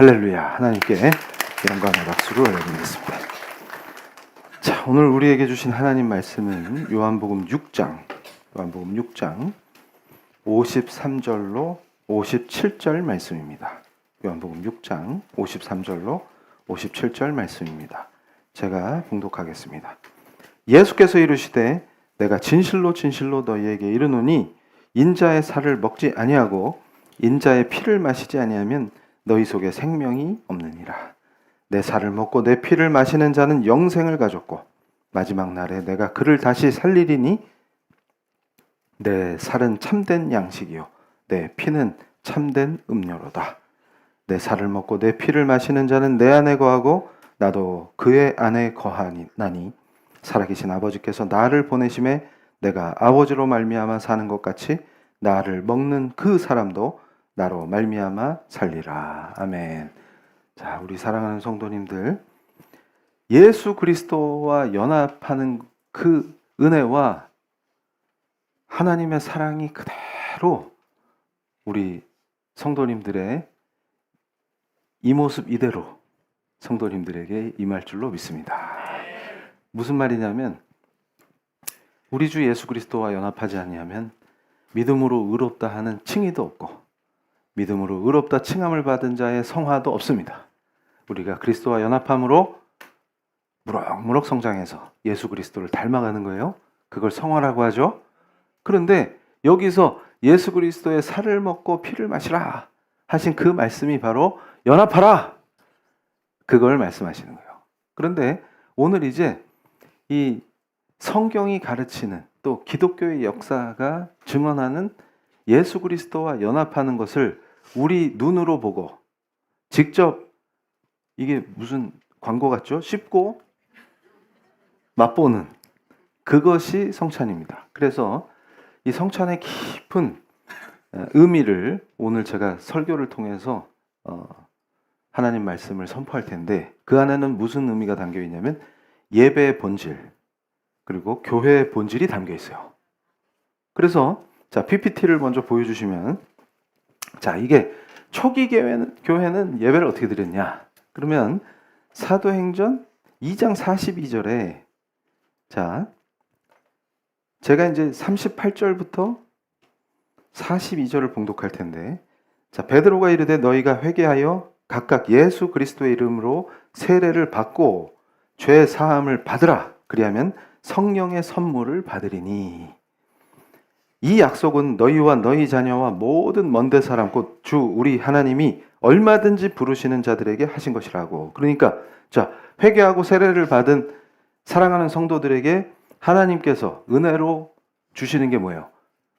할렐루야. 하나님께 영광의 박수를 올려드리겠습니다. 자, 오늘 우리에게 주신 하나님 말씀은 요한복음 6장 53절로 57절 말씀입니다. 요한복음 6장 53절로 57절 말씀입니다. 제가 봉독하겠습니다. 예수께서 이르시되 내가 진실로 진실로 너희에게 이르노니 인자의 살을 먹지 아니하고 인자의 피를 마시지 아니하면 너희 속에 생명이 없느니라. 내 살을 먹고 내 피를 마시는 자는 영생을 가졌고 마지막 날에 내가 그를 다시 살리리니 내 살은 참된 양식이요 내 피는 참된 음료로다. 내 살을 먹고 내 피를 마시는 자는 내 안에 거하고 나도 그의 안에 거하나니 살아계신 아버지께서 나를 보내심에 내가 아버지로 말미암아 사는 것 같이 나를 먹는 그 사람도 나로 말미암아 살리라. 아멘. 자, 우리 사랑하는 성도님들, 예수 그리스도와 연합하는 그 은혜와 하나님의 사랑이 그대로 우리 성도님들의 이 모습 이대로 성도님들에게 임할 줄로 믿습니다. 무슨 말이냐면 우리 주 예수 그리스도와 연합하지 아니하면 믿음으로 의롭다 하는 칭의도 없고 믿음으로 의롭다 칭함을 받은 자의 성화도 없습니다. 우리가 그리스도와 연합함으로 무럭무럭 성장해서 예수 그리스도를 닮아가는 거예요. 그걸 성화라고 하죠. 그런데 여기서 예수 그리스도의 살을 먹고 피를 마시라 하신 그 말씀이 바로 연합하라, 그걸 말씀하시는 거예요. 그런데 오늘 이제 이 성경이 가르치는 또 기독교의 역사가 증언하는 예수 그리스도와 연합하는 것을 우리 눈으로 보고 직접, 이게 무슨 광고 같죠? 씹고 맛보는 그것이 성찬입니다. 그래서 이 성찬의 깊은 의미를 오늘 제가 설교를 통해서 하나님 말씀을 선포할 텐데, 그 안에는 무슨 의미가 담겨 있냐면 예배의 본질 그리고 교회의 본질이 담겨 있어요. 그래서 자, PPT를 먼저 보여주시면, 자, 이게 초기 교회는 예배를 어떻게 드렸냐? 그러면 사도행전 2장 42절에 자, 제가 이제 38절부터 42절을 봉독할 텐데, 자, 베드로가 이르되 너희가 회개하여 각각 예수 그리스도의 이름으로 세례를 받고 죄 사함을 받으라. 그리하면 성령의 선물을 받으리니 이 약속은 너희와 너희 자녀와 모든 먼데 사람 곧 주 우리 하나님이 얼마든지 부르시는 자들에게 하신 것이라고. 그러니까 자, 회개하고 세례를 받은 사랑하는 성도들에게 하나님께서 은혜로 주시는 게 뭐예요?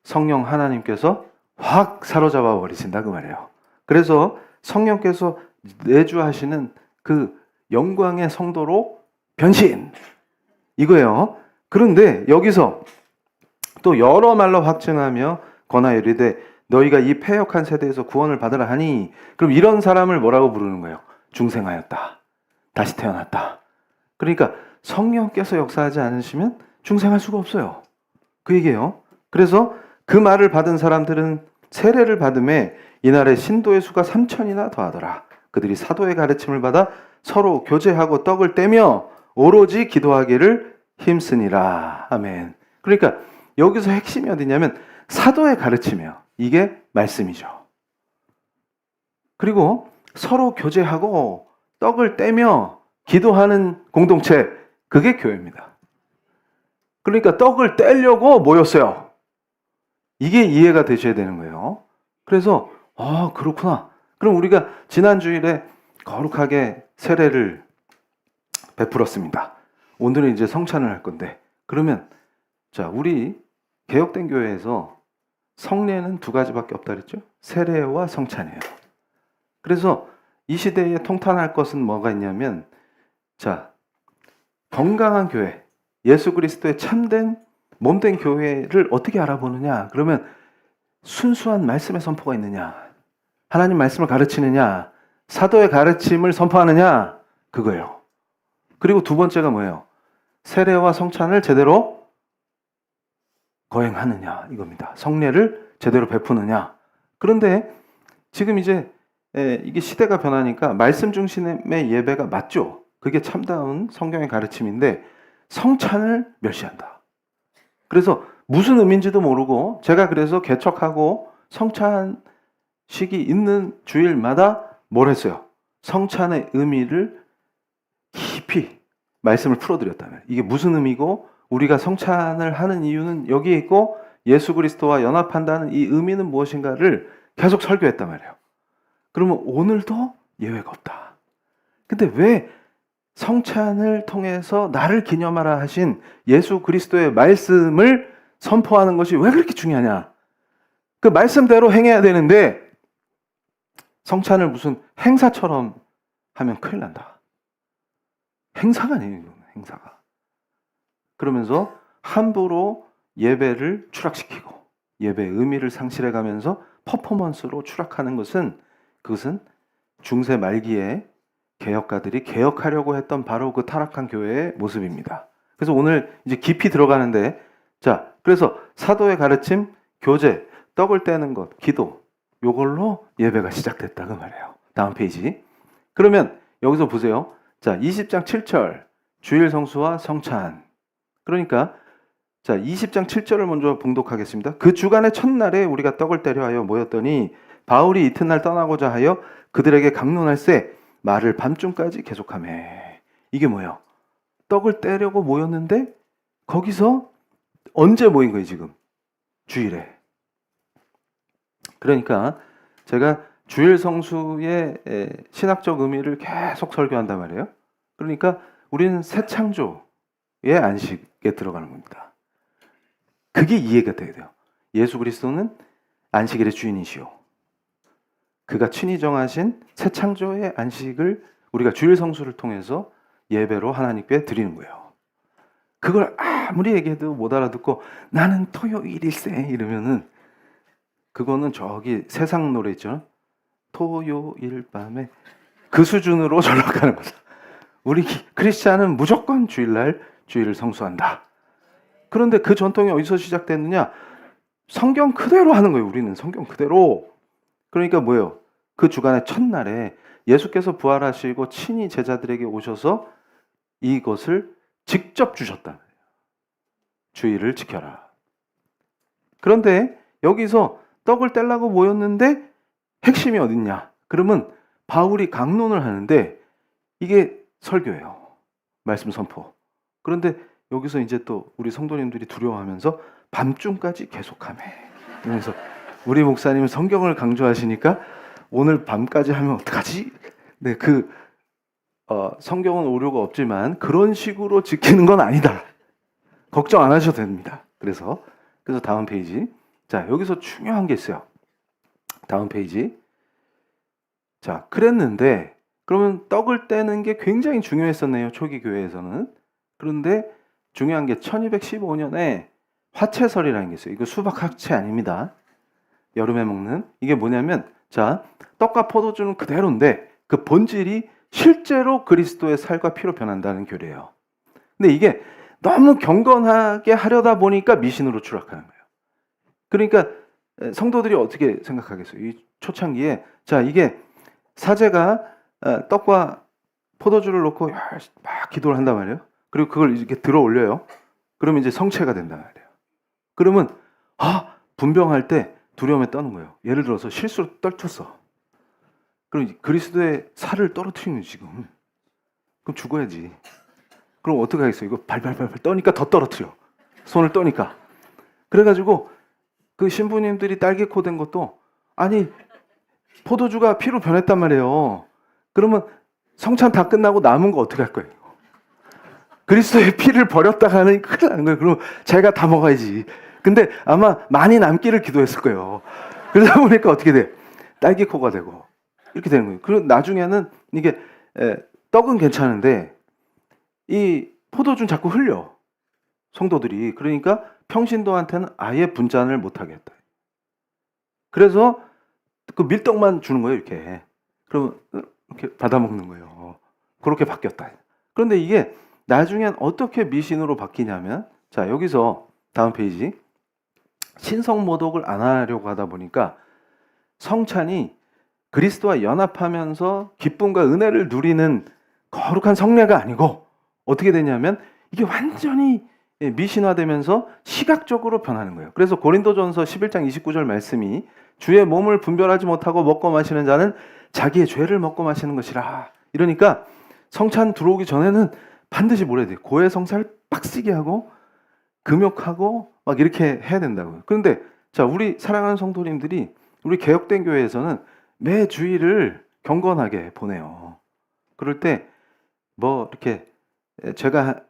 성령 하나님께서 확 사로잡아 버리신다 그 말이에요. 그래서 성령께서 내주하시는 그 영광의 성도로 변신, 이거예요. 그런데 여기서 또 여러 말로 확증하며 권하여 이르되 너희가 이 패역한 세대에서 구원을 받으라 하니, 그럼 이런 사람을 뭐라고 부르는 거예요? 중생하였다, 다시 태어났다. 그러니까 성령께서 역사하지 않으시면 중생할 수가 없어요, 그 얘기예요. 그래서 그 말을 받은 사람들은 세례를 받음에 이날에 신도의 수가 3,000이나 더하더라. 그들이 사도의 가르침을 받아 서로 교제하고 떡을 떼며 오로지 기도하기를 힘쓰니라. 아멘. 그러니까 여기서 핵심이 어디냐면 사도의 가르침이에요. 이게 말씀이죠. 그리고 서로 교제하고 떡을 떼며 기도하는 공동체, 그게 교회입니다. 그러니까 떡을 떼려고 모였어요. 이게 이해가 되셔야 되는 거예요. 그래서 그렇구나. 그럼 우리가 지난 주일에 거룩하게 세례를 베풀었습니다. 오늘은 이제 성찬을 할 건데, 그러면 자, 우리 개혁된 교회에서 성례는 두 가지밖에 없다 그랬죠? 세례와 성찬이에요. 그래서 이 시대에 통탄할 것은 뭐가 있냐면, 자, 건강한 교회, 예수 그리스도의 참된 몸된 교회를 어떻게 알아보느냐? 그러면 순수한 말씀의 선포가 있느냐? 하나님 말씀을 가르치느냐? 사도의 가르침을 선포하느냐? 그거예요. 그리고 두 번째가 뭐예요? 세례와 성찬을 제대로 거행하느냐, 이겁니다. 성례를 제대로 베푸느냐. 그런데 지금 이제 이게 시대가 변하니까 말씀 중심의 예배가 맞죠. 그게 참다운 성경의 가르침인데 성찬을 멸시한다. 그래서 무슨 의미인지도 모르고 제가 그래서 개척하고 성찬식이 있는 주일마다 뭘 했어요? 성찬의 의미를 깊이 말씀을 풀어드렸다면 이게 무슨 의미고 우리가 성찬을 하는 이유는 여기에 있고 예수 그리스도와 연합한다는 이 의미는 무엇인가를 계속 설교했단 말이에요. 그러면 오늘도 예외가 없다. 근데 왜 성찬을 통해서 나를 기념하라 하신 예수 그리스도의 말씀을 선포하는 것이 왜 그렇게 중요하냐? 그 말씀대로 행해야 되는데 성찬을 무슨 행사처럼 하면 큰일 난다. 행사가 아니에요, 이건 행사가. 그러면서 함부로 예배를 추락시키고 예배의 의미를 상실해가면서 퍼포먼스로 추락하는 그것은 중세 말기에 개혁가들이 개혁하려고 했던 바로 그 타락한 교회의 모습입니다. 그래서 오늘 이제 깊이 들어가는데, 자, 그래서 사도의 가르침, 교제, 떡을 떼는 것, 기도, 요걸로 예배가 시작됐다 그 말이에요. 다음 페이지. 그러면 여기서 보세요. 자, 20장 7절, 주일 성수와 성찬. 그러니까 자, 20장 7절을 먼저 봉독하겠습니다. 그 주간의 첫날에 우리가 떡을 떼려 하여 모였더니 바울이 이튿날 떠나고자 하여 그들에게 강론할세 말을 밤중까지 계속하며. 이게 뭐예요? 떡을 떼려고 모였는데 거기서 언제 모인 거예요, 지금? 주일에. 그러니까 제가 주일 성수의 신학적 의미를 계속 설교한단 말이에요. 그러니까 우리는 새 창조의 안식에 들어가는 겁니다. 그게 이해가 돼야 돼요. 예수 그리스도는 안식일의 주인이시오. 그가 친히 정하신 새 창조의 안식을 우리가 주일 성수를 통해서 예배로 하나님께 드리는 거예요. 그걸 아무리 얘기해도 못 알아듣고 나는 토요일일세 이러면은 그거는 저기 세상 노래 있죠. 토요일 밤에 그 수준으로 전락하는 거죠. 우리 크리스찬은 무조건 주일날 주일을 성수한다. 그런데 그 전통이 어디서 시작됐느냐? 성경 그대로 하는 거예요. 우리는 성경 그대로. 그러니까 뭐예요? 그 주간의 첫날에 예수께서 부활하시고 친히 제자들에게 오셔서 이것을 직접 주셨다. 주일을 지켜라. 그런데 여기서 떡을 떼려고 모였는데 핵심이 어딨냐? 그러면 바울이 강론을 하는데 이게 설교예요. 말씀 선포. 그런데 여기서 이제 또 우리 성도님들이 두려워하면서 밤중까지 계속하며. 그래서 우리 목사님은 성경을 강조하시니까 오늘 밤까지 하면 어떡하지? 네, 성경은 오류가 없지만 그런 식으로 지키는 건 아니다. 걱정 안 하셔도 됩니다. 그래서 다음 페이지. 자, 여기서 중요한 게 있어요. 다음 페이지. 자, 그랬는데 그러면 떡을 떼는 게 굉장히 중요했었네요. 초기 교회에서는. 그런데 중요한 게 1215년에 화채설이라는 게 있어요. 이거 수박 화채 아닙니다. 여름에 먹는. 이게 뭐냐면 자, 떡과 포도주는 그대로인데 그 본질이 실제로 그리스도의 살과 피로 변한다는 교리예요. 근데 이게 너무 경건하게 하려다 보니까 미신으로 추락하는 거예요. 그러니까 성도들이 어떻게 생각하겠어요? 이 초창기에 자, 이게 사제가 떡과 포도주를 놓고 막 기도를 한단 말이에요. 그리고 그걸 이렇게 들어 올려요. 그러면 이제 성체가 된단 말이에요. 그러면 분병할 때 두려움에 떠는 거예요. 예를 들어서 실수로 떨쳤어. 그럼 그리스도의 살을 떨어뜨리는 지금. 그럼 죽어야지. 그럼 어떻게 하겠어요? 이거 발발발 떠니까 더 떨어뜨려. 손을 떠니까. 그래가지고 그 신부님들이 딸기코 된 것도 아니 포도주가 피로 변했단 말이에요. 그러면 성찬 다 끝나고 남은 거 어떻게 할 거예요? 그리스도의 피를 버렸다가는 큰일 나는 거예요. 그럼 자기가 다 먹어야지. 근데 아마 많이 남기를 기도했을 거예요. 그러다 보니까 어떻게 돼? 딸기코가 되고 이렇게 되는 거예요. 그리고 나중에는 이게 떡은 괜찮은데 이 포도주는 자꾸 흘려. 성도들이. 그러니까 평신도한테는 아예 분잔을 못하게 했다. 그래서 그 밀떡만 주는 거예요. 이렇게. 그러면 이렇게 받아먹는 거예요. 그렇게 바뀌었다. 그런데 이게 나중엔 어떻게 미신으로 바뀌냐면 자, 여기서 다음 페이지. 신성모독을 안 하려고 하다 보니까 성찬이 그리스도와 연합하면서 기쁨과 은혜를 누리는 거룩한 성례가 아니고 어떻게 되냐면 이게 완전히 미신화되면서 시각적으로 변하는 거예요. 그래서 고린도전서 11장 29절 말씀이 주의 몸을 분별하지 못하고 먹고 마시는 자는 자기의 죄를 먹고 마시는 것이라. 이러니까 성찬 들어오기 전에는 반드시 뭐라 해야 돼요? 고해성사를 빡시게 하고 금욕하고 막 이렇게 해야 된다고요. 그런데 자, 우리 사랑하는 성도님들이 우리 개혁된 교회에서는 매 주일을 경건하게 보내요. 그럴 때 뭐 이렇게 제가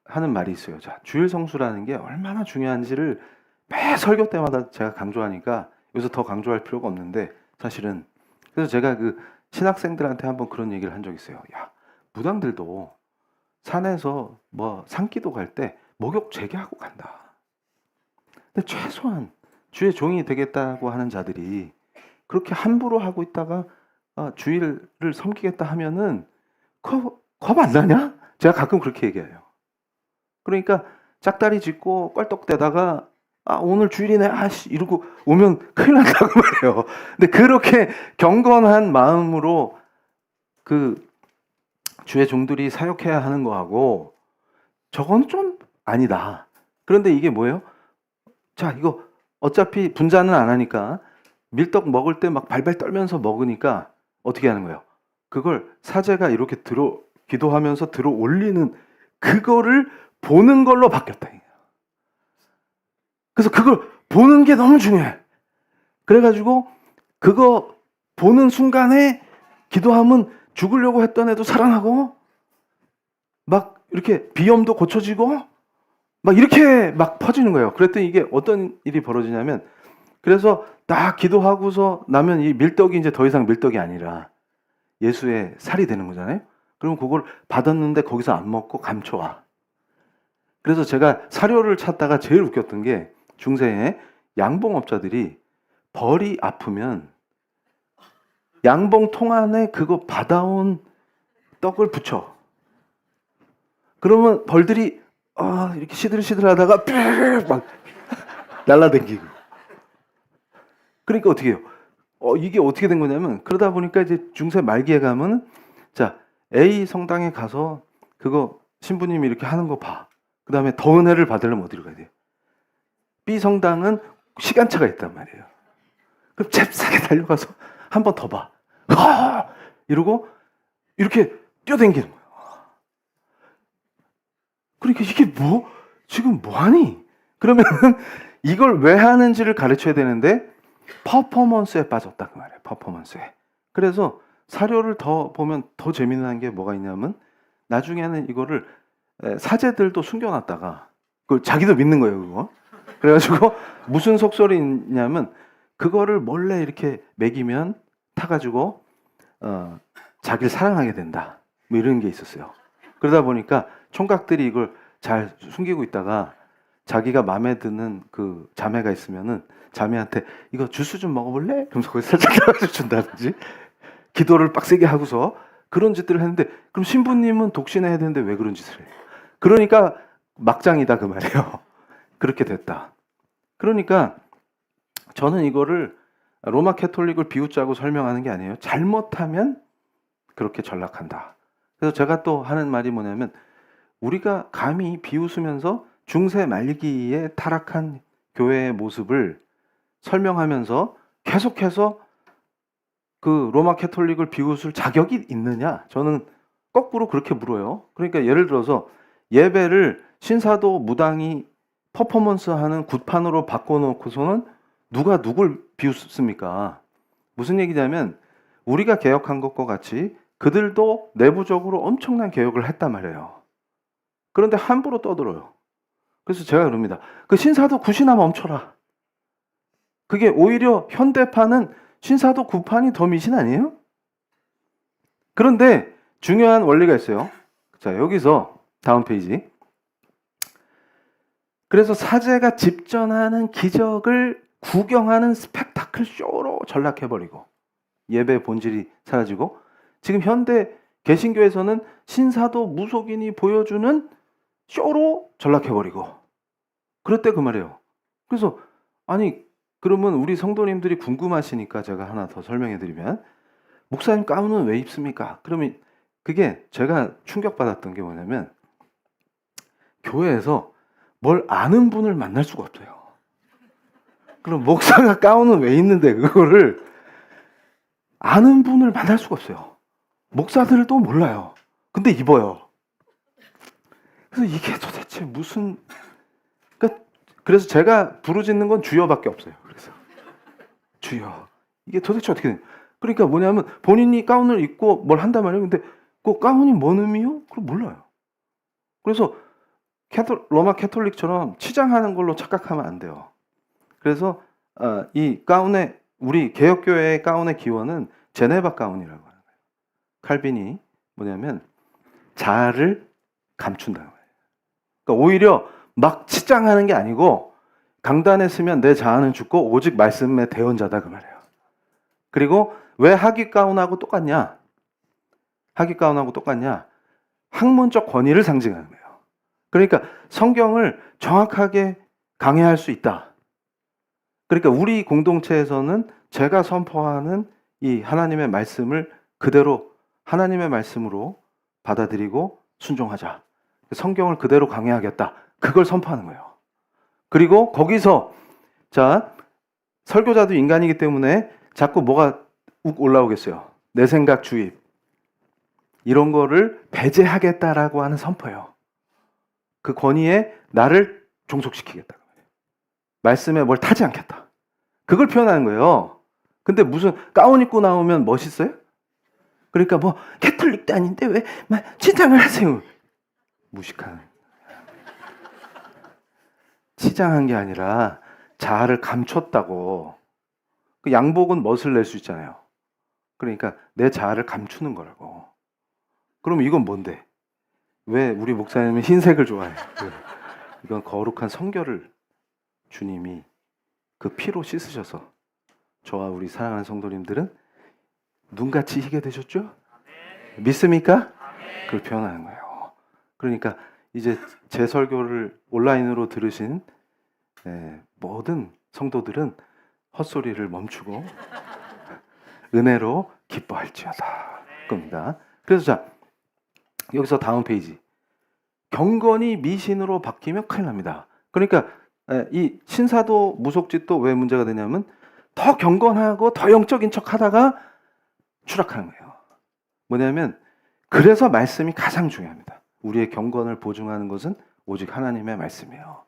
하는 말이 있어요. 자, 주일 성수라는 게 얼마나 중요한지를 매 설교 때마다 제가 강조하니까 여기서 더 강조할 필요가 없는데 사실은 그래서 제가 신학생들한테 한번 그런 얘기를 한 적이 있어요. 야, 무당들도 산에서 뭐 산기도 갈 때 목욕 재개하고 간다. 근데 최소한 주의 종이 되겠다고 하는 자들이 그렇게 함부로 하고 있다가 주일을 섬기겠다 하면은 겁 안 나냐? 제가 가끔 그렇게 얘기해요. 그러니까 짝다리 짚고 껄떡대다가 오늘 주일이네 이러고 오면 큰일 난다고 말해요. 근데 그렇게 경건한 마음으로 주의 종들이 사역해야 하는 거하고 저건 좀 아니다. 그런데 이게 뭐예요? 자, 이거 어차피 분자는 안 하니까 밀떡 먹을 때 막 발발 떨면서 먹으니까 어떻게 하는 거예요? 그걸 사제가 이렇게 기도하면서 들어 올리는 그거를 보는 걸로 바뀌었다. 그래서 그걸 보는 게 너무 중요해. 그래가지고 그거 보는 순간에 기도하면 죽으려고 했던 애도 살아나고 막 이렇게 비염도 고쳐지고 막 이렇게 막 퍼지는 거예요. 그랬더니 이게 어떤 일이 벌어지냐면 그래서 딱 기도하고서 나면 이 밀떡이 이제 더 이상 밀떡이 아니라 예수의 살이 되는 거잖아요. 그럼 그걸 받았는데 거기서 안 먹고 감춰와. 그래서 제가 사료를 찾다가 제일 웃겼던 게 중세에 양봉업자들이 벌이 아프면 양봉 통 안에 그거 받아온 떡을 붙여. 그러면 벌들이 이렇게 시들시들하다가 막 날라다니고. 그러니까 어떻게 해요? 이게 어떻게 된 거냐면 그러다 보니까 이제 중세 말기에 가면 자 A 성당에 가서 그거 신부님이 이렇게 하는 거 봐. 그 다음에 더 은혜를 받으려면 어디로 가야 돼요? B 성당은 시간차가 있단 말이에요. 그럼 잽싸게 달려가서 한 번 더 봐. 이러고 이렇게 뛰어다니는 거예요. 그러니까 이게 지금 뭐하니? 그러면은 이걸 왜 하는지를 가르쳐야 되는데 퍼포먼스에 빠졌다 그 말이에요. 퍼포먼스에. 그래서 사료를 더 보면 더 재미난 게 뭐가 있냐면 나중에는 이거를 사제들도 숨겨놨다가 그걸 자기도 믿는 거예요. 그거. 그래가지고 무슨 속설이 있냐면 그거를 몰래 이렇게 먹이면 타가지고 자기를 사랑하게 된다. 뭐 이런 게 있었어요. 그러다 보니까 총각들이 이걸 잘 숨기고 있다가 자기가 마음에 드는 그 자매가 있으면은 자매한테 이거 주스 좀 먹어볼래? 그러면서 거기 살짝 껴가지고 준다든지 기도를 빡세게 하고서 그런 짓들을 했는데 그럼 신부님은 독신해야 되는데 왜 그런 짓을 해요? 그러니까 막장이다 그 말이에요. 그렇게 됐다. 그러니까 저는 이거를 로마 캐톨릭을 비웃자고 설명하는 게 아니에요. 잘못하면 그렇게 전락한다. 그래서 제가 또 하는 말이 뭐냐면 우리가 감히 비웃으면서 중세 말기에 타락한 교회의 모습을 설명하면서 계속해서 그 로마 캐톨릭을 비웃을 자격이 있느냐? 저는 거꾸로 그렇게 물어요. 그러니까 예를 들어서 예배를 신사도 무당이 퍼포먼스하는 굿판으로 바꿔놓고서는 누가 누굴 비웃습니까? 무슨 얘기냐면 우리가 개혁한 것과 같이 그들도 내부적으로 엄청난 개혁을 했단 말이에요. 그런데 함부로 떠들어요. 그래서 제가 그럽니다. 그 신사도 굿이나 멈춰라. 그게 오히려 현대파는 신사도 굿판이 더 미신 아니에요? 그런데 중요한 원리가 있어요. 자, 여기서 다음 페이지. 그래서 사제가 집전하는 기적을 구경하는 스펙타클 쇼로 전락해버리고 예배 본질이 사라지고 지금 현대 개신교에서는 신사도 무속인이 보여주는 쇼로 전락해버리고 그럴 때 그 말이에요. 그래서 아니 그러면 우리 성도님들이 궁금하시니까 제가 하나 더 설명해 드리면, 목사님 가운은 왜 입습니까? 그러면 그게 제가 충격받았던 게 뭐냐면, 교회에서 뭘 아는 분을 만날 수가 없어요. 그럼 목사가 가운은 왜 입는데 그거를 아는 분을 만날 수가 없어요. 목사들도 몰라요. 근데 입어요. 그래서 이게 도대체 무슨, 그래서 제가 부르짖는 건 주여밖에 없어요. 그래서 주여, 이게 도대체 어떻게 돼? 그러니까 뭐냐면 본인이 가운을 입고 뭘 한단 말이에요. 근데 그 가운이 뭔 의미요? 그걸 몰라요. 그래서 로마 캐톨릭처럼 치장하는 걸로 착각하면 안 돼요. 그래서 이 가운의, 우리 개혁교회의 가운의 기원은 제네바 가운이라고 하는 거예요. 칼빈이 뭐냐면 자아를 감춘다는 거예요. 그러니까 오히려 막 치장하는 게 아니고, 강단에 서면 내 자아는 죽고 오직 말씀의 대언자다 그 말이에요. 그리고 왜 하깃 가운하고 똑같냐? 하깃 가운하고 똑같냐? 학문적 권위를 상징하는 거예요. 그러니까 성경을 정확하게 강해할 수 있다. 그러니까 우리 공동체에서는 제가 선포하는 이 하나님의 말씀을 그대로 하나님의 말씀으로 받아들이고 순종하자. 성경을 그대로 강해하겠다. 그걸 선포하는 거예요. 그리고 거기서, 자, 설교자도 인간이기 때문에 자꾸 뭐가 욱 올라오겠어요. 내 생각 주입. 이런 거를 배제하겠다라고 하는 선포예요. 그 권위에 나를 종속시키겠다. 말씀에 뭘 타지 않겠다. 그걸 표현하는 거예요. 근데 무슨 가운 입고 나오면 멋있어요? 그러니까 뭐 캐톨릭도 아닌데 왜 치장을 하세요? 무식한. 치장한 게 아니라 자아를 감췄다고. 그 양복은 멋을 낼 수 있잖아요. 그러니까 내 자아를 감추는 거라고. 그럼 이건 뭔데? 왜 우리 목사님은 흰색을 좋아해요? 이건 거룩한 성결을 주님이 그 피로 씻으셔서 저와 우리 사랑하는 성도님들은 눈같이 희게 되셨죠? 믿습니까? 그걸 표현하는 거예요. 그러니까 이제 제 설교를 온라인으로 들으신 모든 성도들은 헛소리를 멈추고 은혜로 기뻐할지어다 겁니다. 그래서 자, 여기서 다음 페이지. 경건이 미신으로 바뀌면 큰일 납니다. 그러니까 이 신사도 무속짓도 왜 문제가 되냐면 더 경건하고 더 영적인 척 하다가 추락하는 거예요. 뭐냐면 그래서 말씀이 가장 중요합니다. 우리의 경건을 보증하는 것은 오직 하나님의 말씀이에요.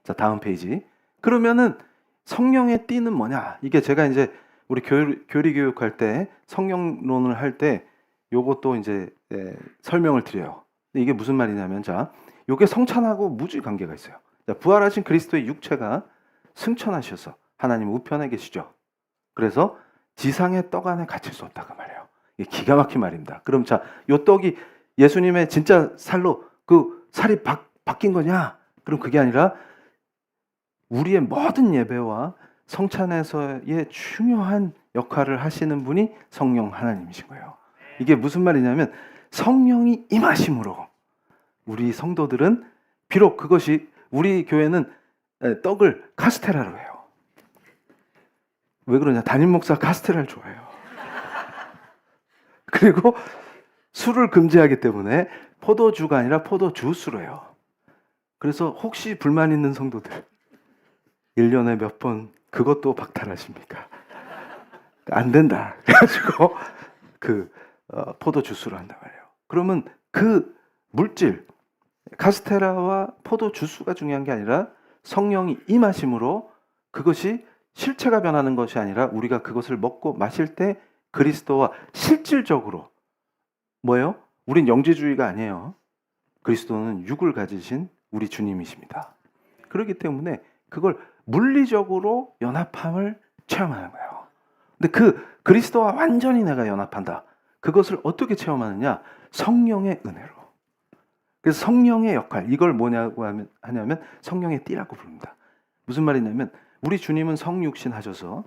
자, 다음 페이지. 그러면은 성령의 띠는 뭐냐? 이게 제가 이제 우리 교리 교육할 때 성령론을 할 때 요것도 이제 설명을 드려요. 근데 이게 무슨 말이냐면, 자, 요게 성찬하고 무지 관계가 있어요. 자, 부활하신 그리스도의 육체가 승천하셔서 하나님 우편에 계시죠. 그래서 지상의 떡 안에 갇힐 수 없다 그 말이에요. 이게 기가 막힌 말입니다. 그럼 자, 요 떡이 예수님의 진짜 살로 그 살이 바뀐 거냐? 그럼 그게 아니라 우리의 모든 예배와 성찬에서의 중요한 역할을 하시는 분이 성령 하나님이신 거예요. 이게 무슨 말이냐면 성령이 임하심으로 우리 성도들은, 비록 그것이 우리 교회는 떡을 카스테라로 해요. 왜 그러냐? 담임 목사 카스테라를 좋아해요. 그리고 술을 금지하기 때문에 포도주가 아니라 포도주스로 해요. 그래서 혹시 불만 있는 성도들 1년에 몇 번 그것도 박탈하십니까? 안 된다. 그래가지고 포도주스로 한단 말이에요. 그러면 그 물질, 카스테라와 포도주스가 중요한 게 아니라 성령이 임하심으로 그것이 실체가 변하는 것이 아니라 우리가 그것을 먹고 마실 때 그리스도와 실질적으로 뭐예요? 우린 영지주의가 아니에요. 그리스도는 육을 가지신 우리 주님이십니다. 그렇기 때문에 그걸 물리적으로 연합함을 체험하는 거예요. 근데 그 그리스도와 완전히 내가 연합한다. 그것을 어떻게 체험하느냐? 성령의 은혜로. 그래서 성령의 역할, 이걸 뭐냐고 하냐면 성령의 띠라고 부릅니다. 무슨 말이냐면 우리 주님은 성육신 하셔서,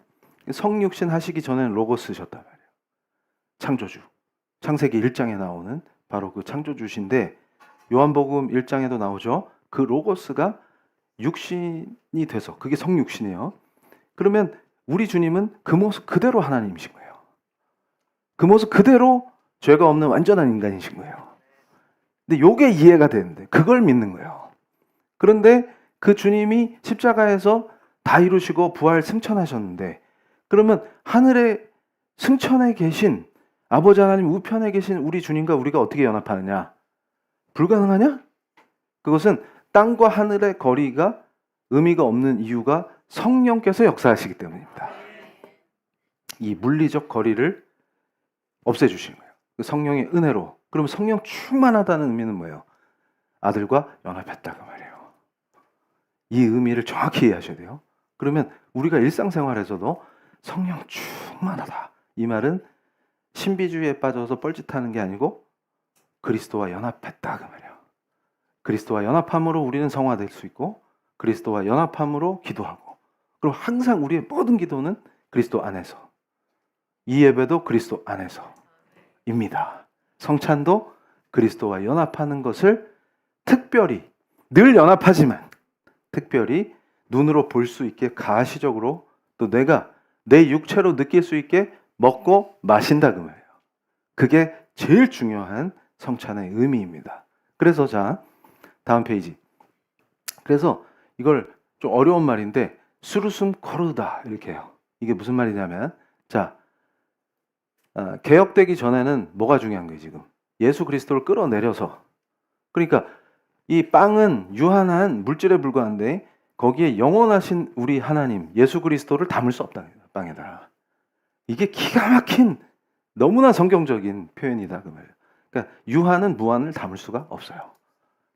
성육신 하시기 전에는 로고스셨단 말이에요. 창조주. 창세기 1장에 나오는 바로 그 창조주신데, 요한복음 1장에도 나오죠. 그 로고스가 육신이 돼서, 그게 성육신이에요. 그러면 우리 주님은 그 모습 그대로 하나님이신 거예요. 그 모습 그대로 죄가 없는 완전한 인간이신 거예요. 근데 요게 이해가 되는데 그걸 믿는 거예요. 그런데 그 주님이 십자가에서 다 이루시고 부활 승천하셨는데, 그러면 하늘에 승천해 계신 아버지 하나님 우편에 계신 우리 주님과 우리가 어떻게 연합하느냐? 불가능하냐? 그것은 땅과 하늘의 거리가 의미가 없는 이유가 성령께서 역사하시기 때문입니다. 이 물리적 거리를 없애주시는 거예요. 그 성령의 은혜로. 그럼 성령 충만하다는 의미는 뭐예요? 아들과 연합했다 그 말이에요. 이 의미를 정확히 이해하셔야 돼요. 그러면 우리가 일상생활에서도 성령 충만하다. 이 말은 신비주의에 빠져서 뻘짓하는 게 아니고 그리스도와 연합했다 그 말이에요. 그리스도와 연합함으로 우리는 성화될 수 있고 그리스도와 연합함으로 기도하고, 그럼 항상 우리의 모든 기도는 그리스도 안에서, 이 예배도 그리스도 안에서입니다. 성찬도 그리스도와 연합하는 것을 특별히, 늘 연합하지만 특별히 눈으로 볼 수 있게 가시적으로 또 내가 내 육체로 느낄 수 있게 먹고 마신다 그 말이에요. 그게 제일 중요한 성찬의 의미입니다. 그래서 자, 다음 페이지. 그래서 이걸 좀 어려운 말인데 수르숨 코르다 이렇게 해요. 이게 무슨 말이냐면, 자, 개혁되기 전에는 뭐가 중요한 거예요? 지금 예수 그리스도를 끌어내려서, 그러니까 이 빵은 유한한 물질에 불과한데 거기에 영원하신 우리 하나님 예수 그리스도를 담을 수 없다, 빵에다가. 이게 기가 막힌 너무나 성경적인 표현이다 그 말이에요. 그러니까 유한은 무한을 담을 수가 없어요.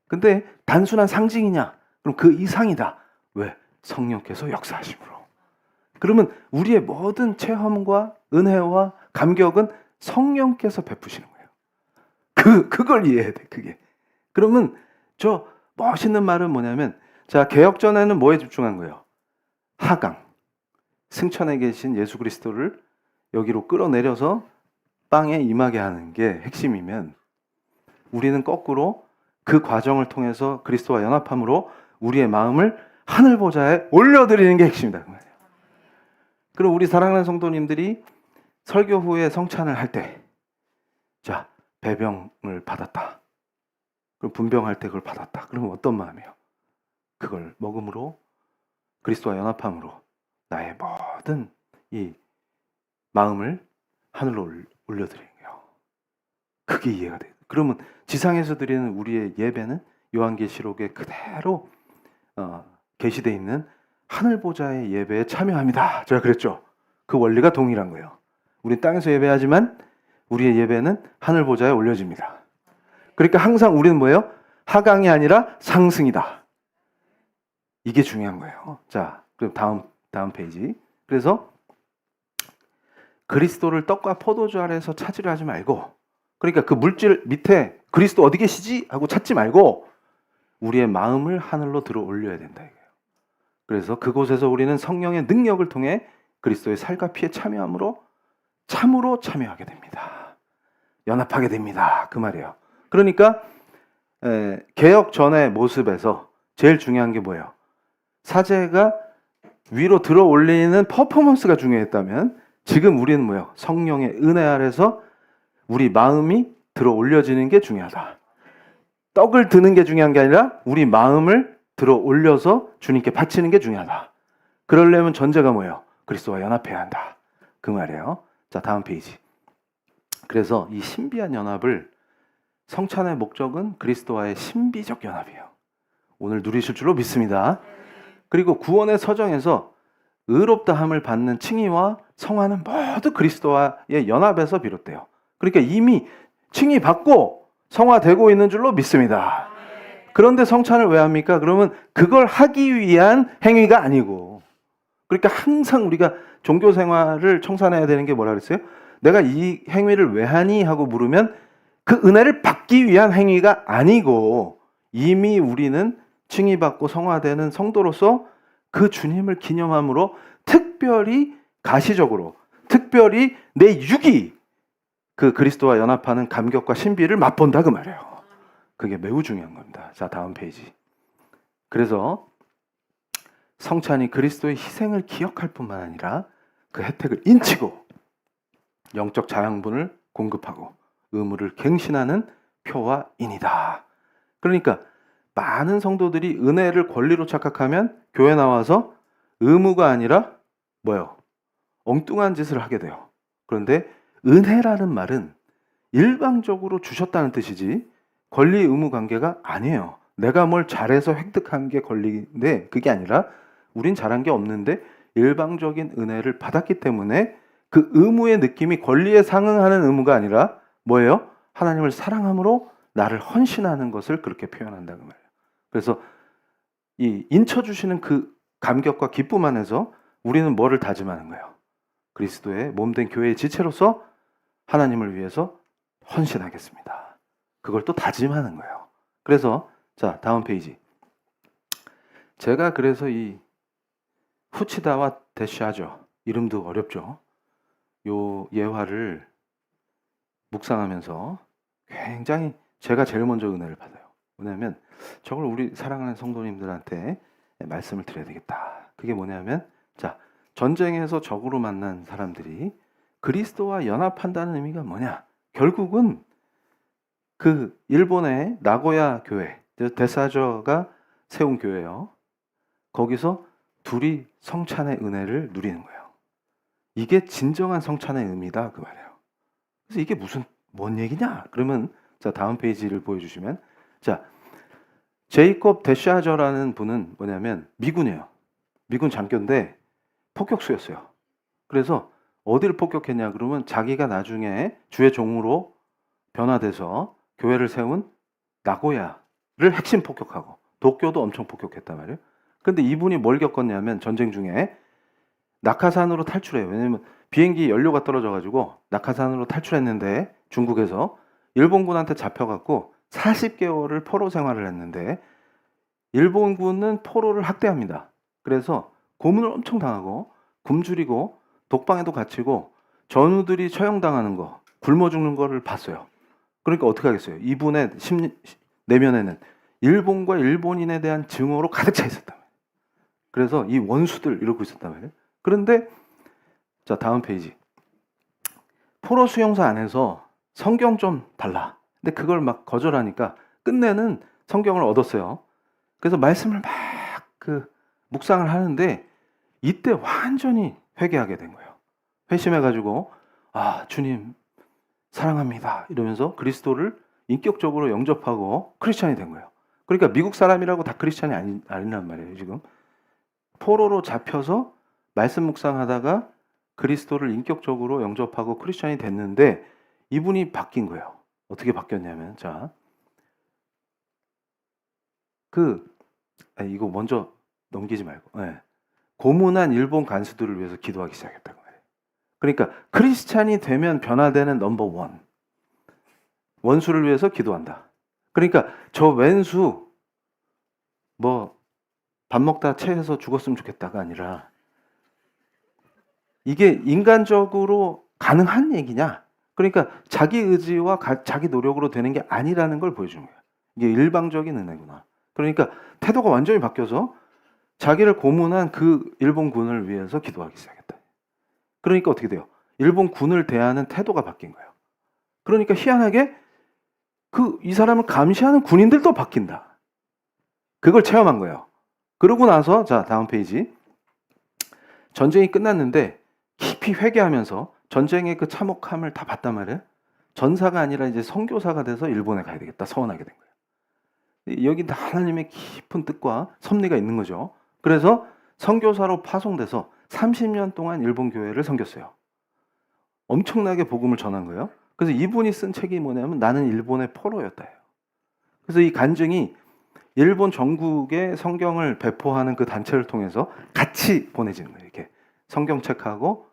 근데 단순한 상징이냐? 그럼 그 이상이다. 왜? 성령께서 역사하심으로. 그러면 우리의 모든 체험과 은혜와 감격은 성령께서 베푸시는 거예요. 그걸 이해해야 돼, 그게. 그러면 저 멋있는 말은 뭐냐면, 자, 개혁 전에는 뭐에 집중한 거예요? 하강. 승천에 계신 예수 그리스도를 여기로 끌어내려서 빵에 임하게 하는 게 핵심이면, 우리는 거꾸로 그 과정을 통해서 그리스도와 연합함으로 우리의 마음을 하늘 보좌에 올려드리는 게 핵심이다. 그럼 우리 사랑하는 성도님들이 설교 후에 성찬을 할 때, 자, 배병을 받았다. 그럼 분병할 때 그걸 받았다. 그러면 어떤 마음이에요? 그걸 먹음으로 그리스도와 연합함으로 나의 모든 이 마음을 하늘로 올려드리는 거예요. 그게 이해가 돼요. 그러면 지상에서 드리는 우리의 예배는 요한계시록에 그대로 게시되어 있는 하늘 보좌의 예배에 참여합니다. 제가 그랬죠. 그 원리가 동일한 거예요. 우리 땅에서 예배하지만 우리의 예배는 하늘 보좌에 올려집니다. 그러니까 항상 우리는 뭐예요? 하강이 아니라 상승이다. 이게 중요한 거예요. 자, 그럼 다음 페이지. 그래서 그리스도를 떡과 포도주 아래에서 찾으려 하지 말고, 그러니까 그 물질 밑에 그리스도 어디 계시지? 하고 찾지 말고 우리의 마음을 하늘로 들어 올려야 된다 이거예요. 그래서 그곳에서 우리는 성령의 능력을 통해 그리스도의 살과 피에 참여함으로 참으로 참여하게 됩니다. 연합하게 됩니다. 그 말이에요. 그러니까 개혁 전의 모습에서 제일 중요한 게 뭐예요? 사제가 위로 들어 올리는 퍼포먼스가 중요했다면, 지금 우리는 뭐예요? 성령의 은혜 아래서 우리 마음이 들어 올려지는 게 중요하다. 떡을 드는 게 중요한 게 아니라 우리 마음을 들어 올려서 주님께 바치는 게 중요하다. 그러려면 전제가 뭐예요? 그리스도와 연합해야 한다. 그 말이에요. 자, 다음 페이지. 그래서 이 신비한 연합을, 성찬의 목적은 그리스도와의 신비적 연합이에요. 오늘 누리실 줄로 믿습니다. 그리고 구원의 서정에서 의롭다함을 받는 칭의와 성화는 모두 그리스도와의 연합에서 비롯돼요. 그러니까 이미 칭의 받고 성화되고 있는 줄로 믿습니다. 그런데 성찬을 왜 합니까? 그러면 그걸 하기 위한 행위가 아니고, 그러니까 항상 우리가 종교 생활을 청산해야 되는 게 뭐라 그랬어요? 내가 이 행위를 왜 하니? 하고 물으면 그 은혜를 받기 위한 행위가 아니고, 이미 우리는 칭의받고 성화되는 성도로서 그 주님을 기념함으로 특별히 가시적으로, 특별히 내 육이 그 그리스도와 연합하는 감격과 신비를 맛본다 그 말이에요. 그게 매우 중요한 겁니다. 자, 다음 페이지. 그래서 성찬이 그리스도의 희생을 기억할 뿐만 아니라 그 혜택을 인치고 영적 자양분을 공급하고 의무를 갱신하는 표와 인이다. 그러니까 많은 성도들이 은혜를 권리로 착각하면 교회 나와서 의무가 아니라 뭐요? 엉뚱한 짓을 하게 돼요. 그런데 은혜라는 말은 일방적으로 주셨다는 뜻이지 권리 의무 관계가 아니에요. 내가 뭘 잘해서 획득한 게 권리인데 그게 아니라 우린 잘한 게 없는데 일방적인 은혜를 받았기 때문에 그 의무의 느낌이 권리에 상응하는 의무가 아니라 뭐예요? 하나님을 사랑함으로 나를 헌신하는 것을 그렇게 표현한다는 말이에요. 그래서 이 인쳐주시는 그 감격과 기쁨 안에서 우리는 뭐를 다짐하는 거예요? 그리스도의 몸된 교회의 지체로서 하나님을 위해서 헌신하겠습니다. 그걸 또 다짐하는 거예요. 그래서 자, 다음 페이지. 제가 그래서 이 후치다와 데시아죠. 이름도 어렵죠. 요 예화를 묵상하면서 굉장히 제가 제일 먼저 은혜를 받아요. 왜냐하면 저걸 우리 사랑하는 성도님들한테 말씀을 드려야 되겠다. 그게 뭐냐면 자, 전쟁에서 적으로 만난 사람들이 그리스도와 연합한다는 의미가 뭐냐? 결국은 그 일본의 나고야 교회, 데사저가 세운 교회예요. 거기서 둘이 성찬의 은혜를 누리는 거예요. 이게 진정한 성찬의 의미다 그 말이에요. 그래서 이게 뭔 얘기냐? 그러면 자, 다음 페이지를 보여주시면 자, 제이콥 데샤저라는 분은 뭐냐면 미군이에요. 미군 장교인데 폭격수였어요. 그래서 어디를 폭격했냐 그러면 자기가 나중에 주의 종으로 변화돼서 교회를 세운 나고야를 핵심 폭격하고 도쿄도 엄청 폭격했단 말이에요. 근데 이분이 뭘 겪었냐면 전쟁 중에 낙하산으로 탈출해요. 왜냐면 비행기 연료가 떨어져가지고 낙하산으로 탈출했는데 중국에서 일본군한테 잡혀갖고 40개월을 포로 생활을 했는데 일본군은 포로를 학대합니다. 그래서 고문을 엄청 당하고 굶주리고 독방에도 갇히고 전우들이 처형당하는 거, 굶어 죽는 거를 봤어요. 그러니까 어떻게 하겠어요? 이분의 내면에는 일본과 일본인에 대한 증오로 가득 차 있었단 말이에요. 그래서 이 원수들 이러고 있었단 말이에요. 그런데 자, 다음 페이지. 포로 수용소 안에서 성경 좀 달라. 근데 그걸 막 거절하니까 끝내는 성경을 얻었어요. 그래서 말씀을 막 묵상을 하는데 이때 완전히 회개하게 된 거예요. 회심해가지고 아, 주님 사랑합니다 이러면서 그리스도를 인격적으로 영접하고 크리스찬이 된 거예요. 그러니까 미국 사람이라고 다 크리스찬이 아니란 말이에요. 지금 포로로 잡혀서 말씀 묵상하다가 그리스도를 인격적으로 영접하고 크리스찬이 됐는데 이분이 바뀐 거예요. 어떻게 바뀌었냐면 자, 이거 먼저 넘기지 말고 고문한 일본 간수들을 위해서 기도하기 시작했다고 말이에요. 그러니까 크리스찬이 되면 변화되는 넘버 원. 원수를 위해서 기도한다. 그러니까 저 왼수 뭐 밥 먹다 체해서 죽었으면 좋겠다가 아니라 이게 인간적으로 가능한 얘기냐? 그러니까 자기 의지와 자기 노력으로 되는 게 아니라는 걸 보여주는 거예요. 이게 일방적인 은혜구나. 그러니까 태도가 완전히 바뀌어서 자기를 고문한 그 일본 군을 위해서 기도하기 시작했다. 그러니까 어떻게 돼요? 일본 군을 대하는 태도가 바뀐 거예요. 그러니까 희한하게 이 사람을 감시하는 군인들도 바뀐다. 그걸 체험한 거예요. 그러고 나서 자, 다음 페이지. 전쟁이 끝났는데 깊이 회개하면서 전쟁의 그 참혹함을 다 봤단 말이에요. 전사가 아니라 이제 선교사가 돼서 일본에 가야 되겠다 서원하게 된 거예요. 여기 하나님의 깊은 뜻과 섭리가 있는 거죠. 그래서 선교사로 파송돼서 30년 동안 일본 교회를 섬겼어요. 엄청나게 복음을 전한 거예요. 그래서 이분이 쓴 책이 뭐냐면 나는 일본의 포로였다. 그래서 이 간증이 일본 전국에 성경을 배포하는 그 단체를 통해서 같이 보내지는 거예요. 이렇게 성경책하고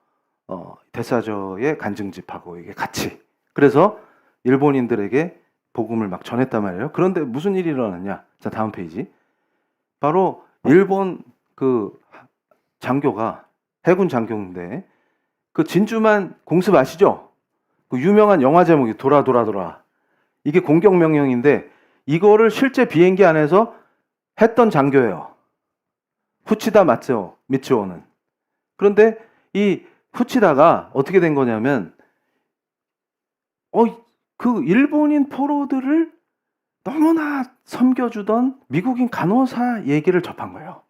데사저의 간증집하고 이게 같이. 그래서 일본인들에게 복음을 막 전했단 말이에요. 그런데 무슨 일이 일어났냐? 자, 다음 페이지. 바로 일본 그 장교가 해군 장교인데 그 진주만 공습 아시죠? 그 유명한 영화 제목이 돌아. 이게 공격 명령인데 이거를 실제 비행기 안에서 했던 장교예요. 후치다 미츠오는. 그런데 이 후치다가 어떻게 된 거냐면 그 일본인 포로들을 너무나 섬겨주던 미국인 간호사 얘기를 접한 거예요.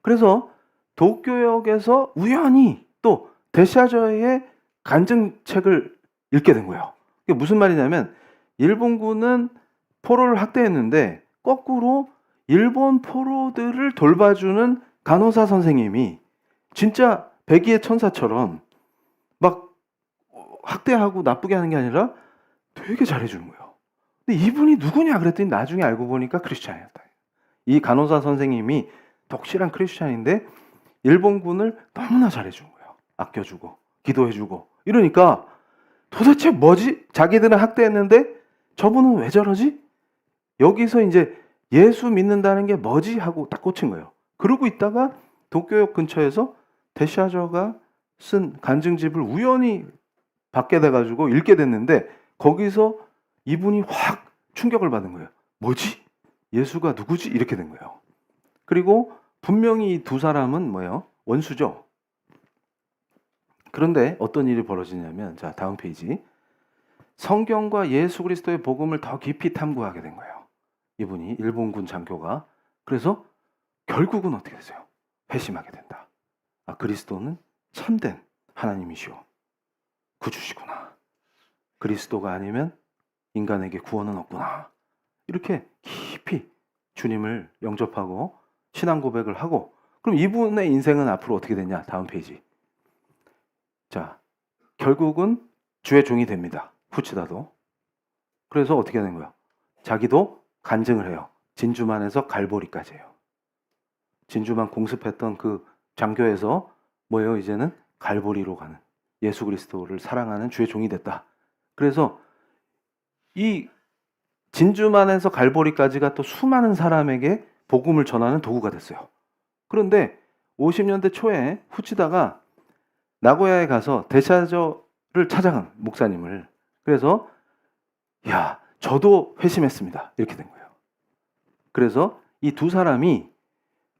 그래서 도쿄역에서 우연히 또 대샤저의 간증책을 읽게 된 거예요. 이게 무슨 말이냐면 일본군은 포로를 학대했는데 거꾸로 일본 포로들을 돌봐주는 간호사 선생님이 진짜 백의의 천사처럼 막 학대하고 나쁘게 하는 게 아니라 되게 잘해주는 거예요. 근데 이분이 누구냐 그랬더니 나중에 알고 보니까 크리스찬이었다. 이 간호사 선생님이 독실한 크리스찬인데 일본군을 너무나 잘해준 거예요. 아껴주고 기도해주고 이러니까 도대체 뭐지? 자기들은 학대했는데 저분은 왜 저러지? 여기서 이제 예수 믿는다는 게 뭐지? 하고 딱 꽂힌 거예요. 그러고 있다가 도쿄역 근처에서 대샤저가 쓴 간증집을 우연히 받게 돼가지고 읽게 됐는데 거기서 이분이 확 충격을 받은 거예요. 뭐지? 예수가 누구지? 이렇게 된 거예요. 그리고 분명히 이 두 사람은 뭐예요? 원수죠. 그런데 어떤 일이 벌어지냐면 자 다음 페이지. 성경과 예수 그리스도의 복음을 더 깊이 탐구하게 된 거예요. 이분이 일본군 장교가. 그래서 결국은 어떻게 됐어요? 회심하게 된다. 아, 그리스도는 참된 하나님이시오. 구주시구나. 그리스도가 아니면 인간에게 구원은 없구나. 이렇게 깊이 주님을 영접하고 신앙 고백을 하고 그럼 이분의 인생은 앞으로 어떻게 되냐? 다음 페이지. 자, 결국은 주의 종이 됩니다. 후치다도. 그래서 어떻게 되는 거야? 자기도 간증을 해요. 진주만에서 갈보리까지 해요. 진주만 공습했던 그 장교에서 뭐예요? 이제는 갈보리로 가는 예수 그리스도를 사랑하는 주의 종이 됐다. 그래서 이 진주만에서 갈보리까지가 또 수많은 사람에게 복음을 전하는 도구가 됐어요. 그런데 50년대 초에 후치다가 나고야에 가서 대샤저를 찾아간 목사님을. 그래서 야, 저도 회심했습니다. 이렇게 된 거예요. 그래서 이 두 사람이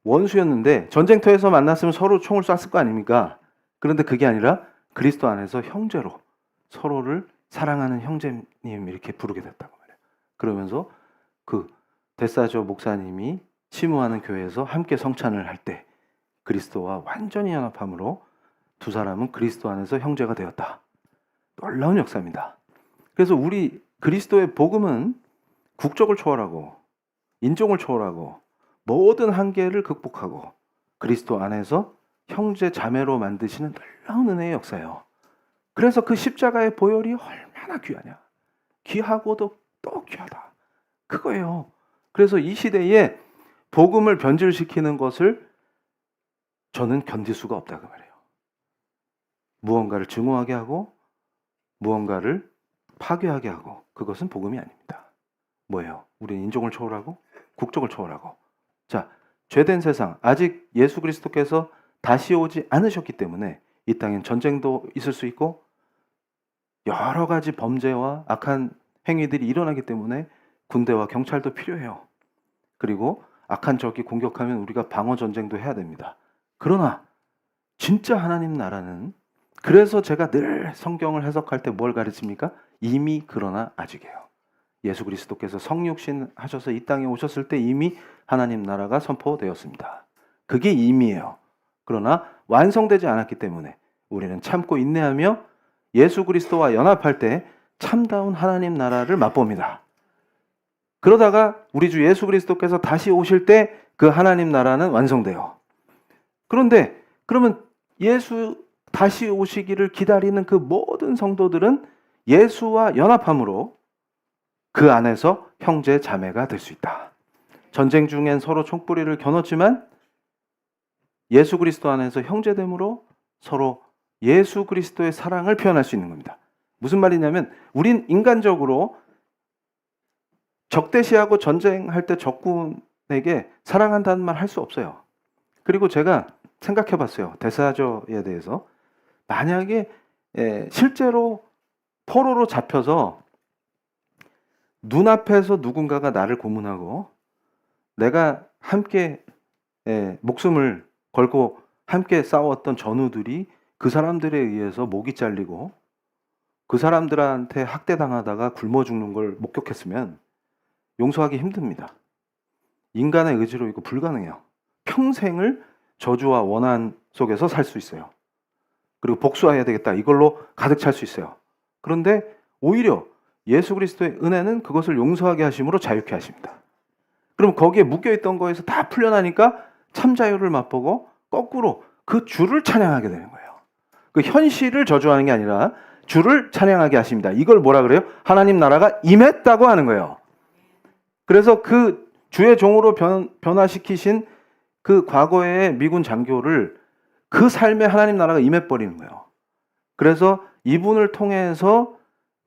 원수였는데 전쟁터에서 만났으면 서로 총을 쐈을 거 아닙니까? 그런데 그게 아니라 그리스도 안에서 형제로 서로를 사랑하는 형제님 이렇게 부르게 됐다고 말해요. 그러면서 그 데사저 목사님이 치무하는 교회에서 함께 성찬을 할 때 그리스도와 완전히 연합함으로 두 사람은 그리스도 안에서 형제가 되었다. 놀라운 역사입니다. 그래서 우리 그리스도의 복음은 국적을 초월하고 인종을 초월하고 모든 한계를 극복하고 그리스도 안에서 형제 자매로 만드시는 놀라운 은혜의 역사예요. 그래서 그 십자가의 보혈이 얼마나 귀하냐. 귀하고도 또 귀하다. 그거예요. 그래서 이 시대에 복음을 변질시키는 것을 저는 견딜 수가 없다고 말해요. 무언가를 증오하게 하고 무언가를 파괴하게 하고 그것은 복음이 아닙니다. 뭐예요? 우리는 인종을 초월하고 국적을 초월하고 자, 죄된 세상 아직 예수 그리스도께서 다시 오지 않으셨기 때문에 이 땅엔 전쟁도 있을 수 있고 여러 가지 범죄와 악한 행위들이 일어나기 때문에 군대와 경찰도 필요해요. 그리고 악한 적이 공격하면 우리가 방어 전쟁도 해야 됩니다. 그러나 진짜 하나님 나라는 그래서 제가 늘 성경을 해석할 때 뭘 가르칩니까? 이미 그러나 아직이에요. 예수 그리스도께서 성육신 하셔서 이 땅에 오셨을 때 이미 하나님 나라가 선포되었습니다. 그게 이미예요. 그러나 완성되지 않았기 때문에 우리는 참고 인내하며 예수 그리스도와 연합할 때 참다운 하나님 나라를 맛봅니다. 그러다가 우리 주 예수 그리스도께서 다시 오실 때 그 하나님 나라는 완성돼요. 그런데 그러면 예수 다시 오시기를 기다리는 그 모든 성도들은 예수와 연합함으로 그 안에서 형제 자매가 될 수 있다. 전쟁 중엔 서로 총뿌리를 겨눴지만 예수 그리스도 안에서 형제됨으로 서로 예수 그리스도의 사랑을 표현할 수 있는 겁니다. 무슨 말이냐면 우린 인간적으로 적대시하고 전쟁할 때 적군에게 사랑한다는 말 할 수 없어요. 그리고 제가 생각해 봤어요. 데사저에 대해서. 만약에 실제로 포로로 잡혀서 눈앞에서 누군가가 나를 고문하고 내가 함께 목숨을 걸고 함께 싸웠던 전우들이 그 사람들에 의해서 목이 잘리고 그 사람들한테 학대당하다가 굶어 죽는 걸 목격했으면 용서하기 힘듭니다. 인간의 의지로 이거 불가능해요. 평생을 저주와 원한 속에서 살 수 있어요. 그리고 복수해야 되겠다. 이걸로 가득 찰 수 있어요. 그런데 오히려 예수 그리스도의 은혜는 그것을 용서하게 하심으로 자유케 하십니다. 그럼 거기에 묶여있던 거에서 다 풀려나니까 참 자유를 맛보고 거꾸로 그 주를 찬양하게 되는 거예요. 그 현실을 저주하는 게 아니라 주를 찬양하게 하십니다. 이걸 뭐라 그래요? 하나님 나라가 임했다고 하는 거예요. 그래서 그 주의 종으로 변화시키신 그 과거의 미군 장교를 그 삶에 하나님 나라가 임해버리는 거예요. 그래서 이분을 통해서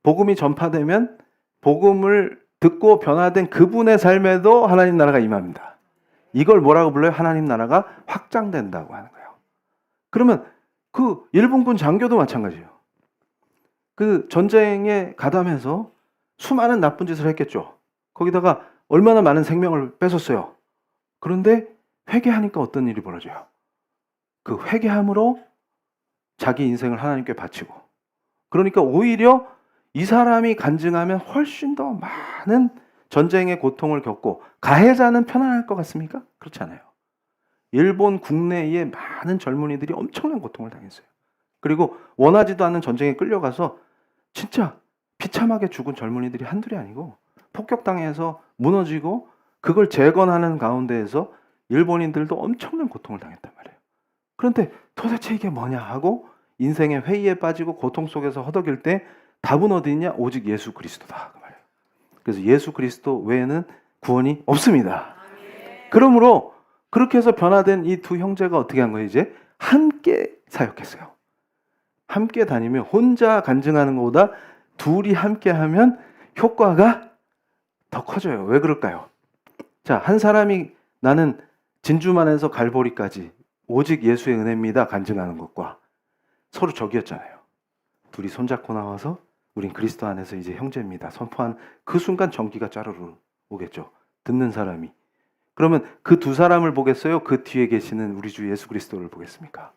복음이 전파되면 복음을 듣고 변화된 그분의 삶에도 하나님 나라가 임합니다. 이걸 뭐라고 불러요? 하나님 나라가 확장된다고 하는 거예요. 그러면 그 일본군 장교도 마찬가지예요. 그 전쟁에 가담해서 수많은 나쁜 짓을 했겠죠. 거기다가 얼마나 많은 생명을 뺏었어요. 그런데 회개하니까 어떤 일이 벌어져요? 그 회개함으로 자기 인생을 하나님께 바치고, 그러니까 오히려 이 사람이 간증하면 훨씬 더 많은 전쟁의 고통을 겪고 가해자는 편안할 것 같습니까? 그렇지 않아요. 일본 국내에 많은 젊은이들이 엄청난 고통을 당했어요. 그리고 원하지도 않는 전쟁에 끌려가서 진짜 비참하게 죽은 젊은이들이 한둘이 아니고 폭격당해서 무너지고 그걸 재건하는 가운데에서 일본인들도 엄청난 고통을 당했단 말이에요. 그런데 도대체 이게 뭐냐 하고 인생의 회의에 빠지고 고통 속에서 허덕일 때 답은 어디 있냐? 오직 예수 그리스도다. 그 말이에요. 그래서 예수 그리스도 외에는 구원이 없습니다. 그러므로 그렇게 해서 변화된 이 두 형제가 어떻게 한 거예요? 이제 함께 사역했어요. 함께 다니면 혼자 간증하는 것보다 둘이 함께 하면 효과가 더 커져요. 왜 그럴까요? 자, 한 사람이 나는 진주만에서 갈보리까지 오직 예수의 은혜입니다 간증하는 것과 서로 적이었잖아요. 둘이 손잡고 나와서 우린 그리스도 안에서 이제 형제입니다 선포한 그 순간 전기가 짜르르 오겠죠. 듣는 사람이. 그러면 그 두 사람을 보겠어요? 그 뒤에 계시는 우리 주 예수 그리스도를 보겠습니까?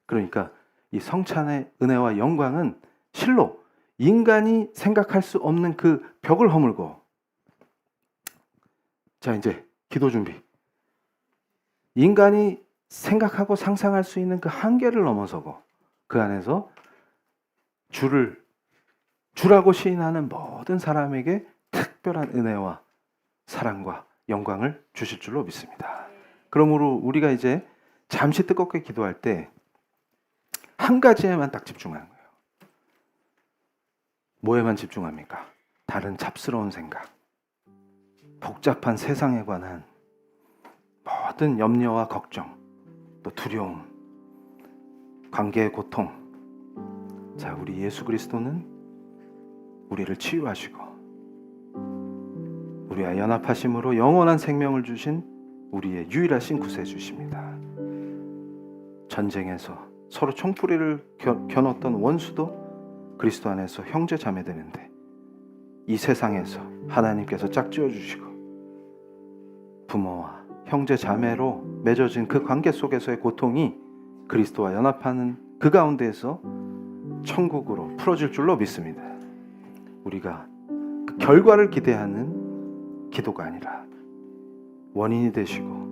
그러니까 이 성찬의 은혜와 영광은 실로 인간이 생각할 수 없는 그 벽을 허물고, 자 이제 기도 준비. 인간이 생각하고 상상할 수 있는 그 한계를 넘어서고 그 안에서 주라고 시인하는 모든 사람에게 특별한 은혜와 사랑과 영광을 주실 줄로 믿습니다. 그러므로 우리가 이제 잠시 뜨겁게 기도할 때 한 가지에만 딱 집중하는 거예요. 뭐에만 집중합니까? 다른 잡스러운 생각, 복잡한 세상에 관한 모든 염려와 걱정, 또 두려움, 관계의 고통. 자, 우리 예수 그리스도는 우리를 치유하시고 우리와 연합하심으로 영원한 생명을 주신 우리의 유일하신 구세주십니다. 전쟁에서 서로 총뿌리를 겨눴던 원수도 그리스도 안에서 형제 자매 되는데, 이 세상에서 하나님께서 짝지어 주시고 부모와 형제 자매로 맺어진 그 관계 속에서의 고통이 그리스도와 연합하는 그 가운데에서 천국으로 풀어질 줄로 믿습니다. 우리가 그 결과를 기대하는 기도가 아니라 원인이 되시고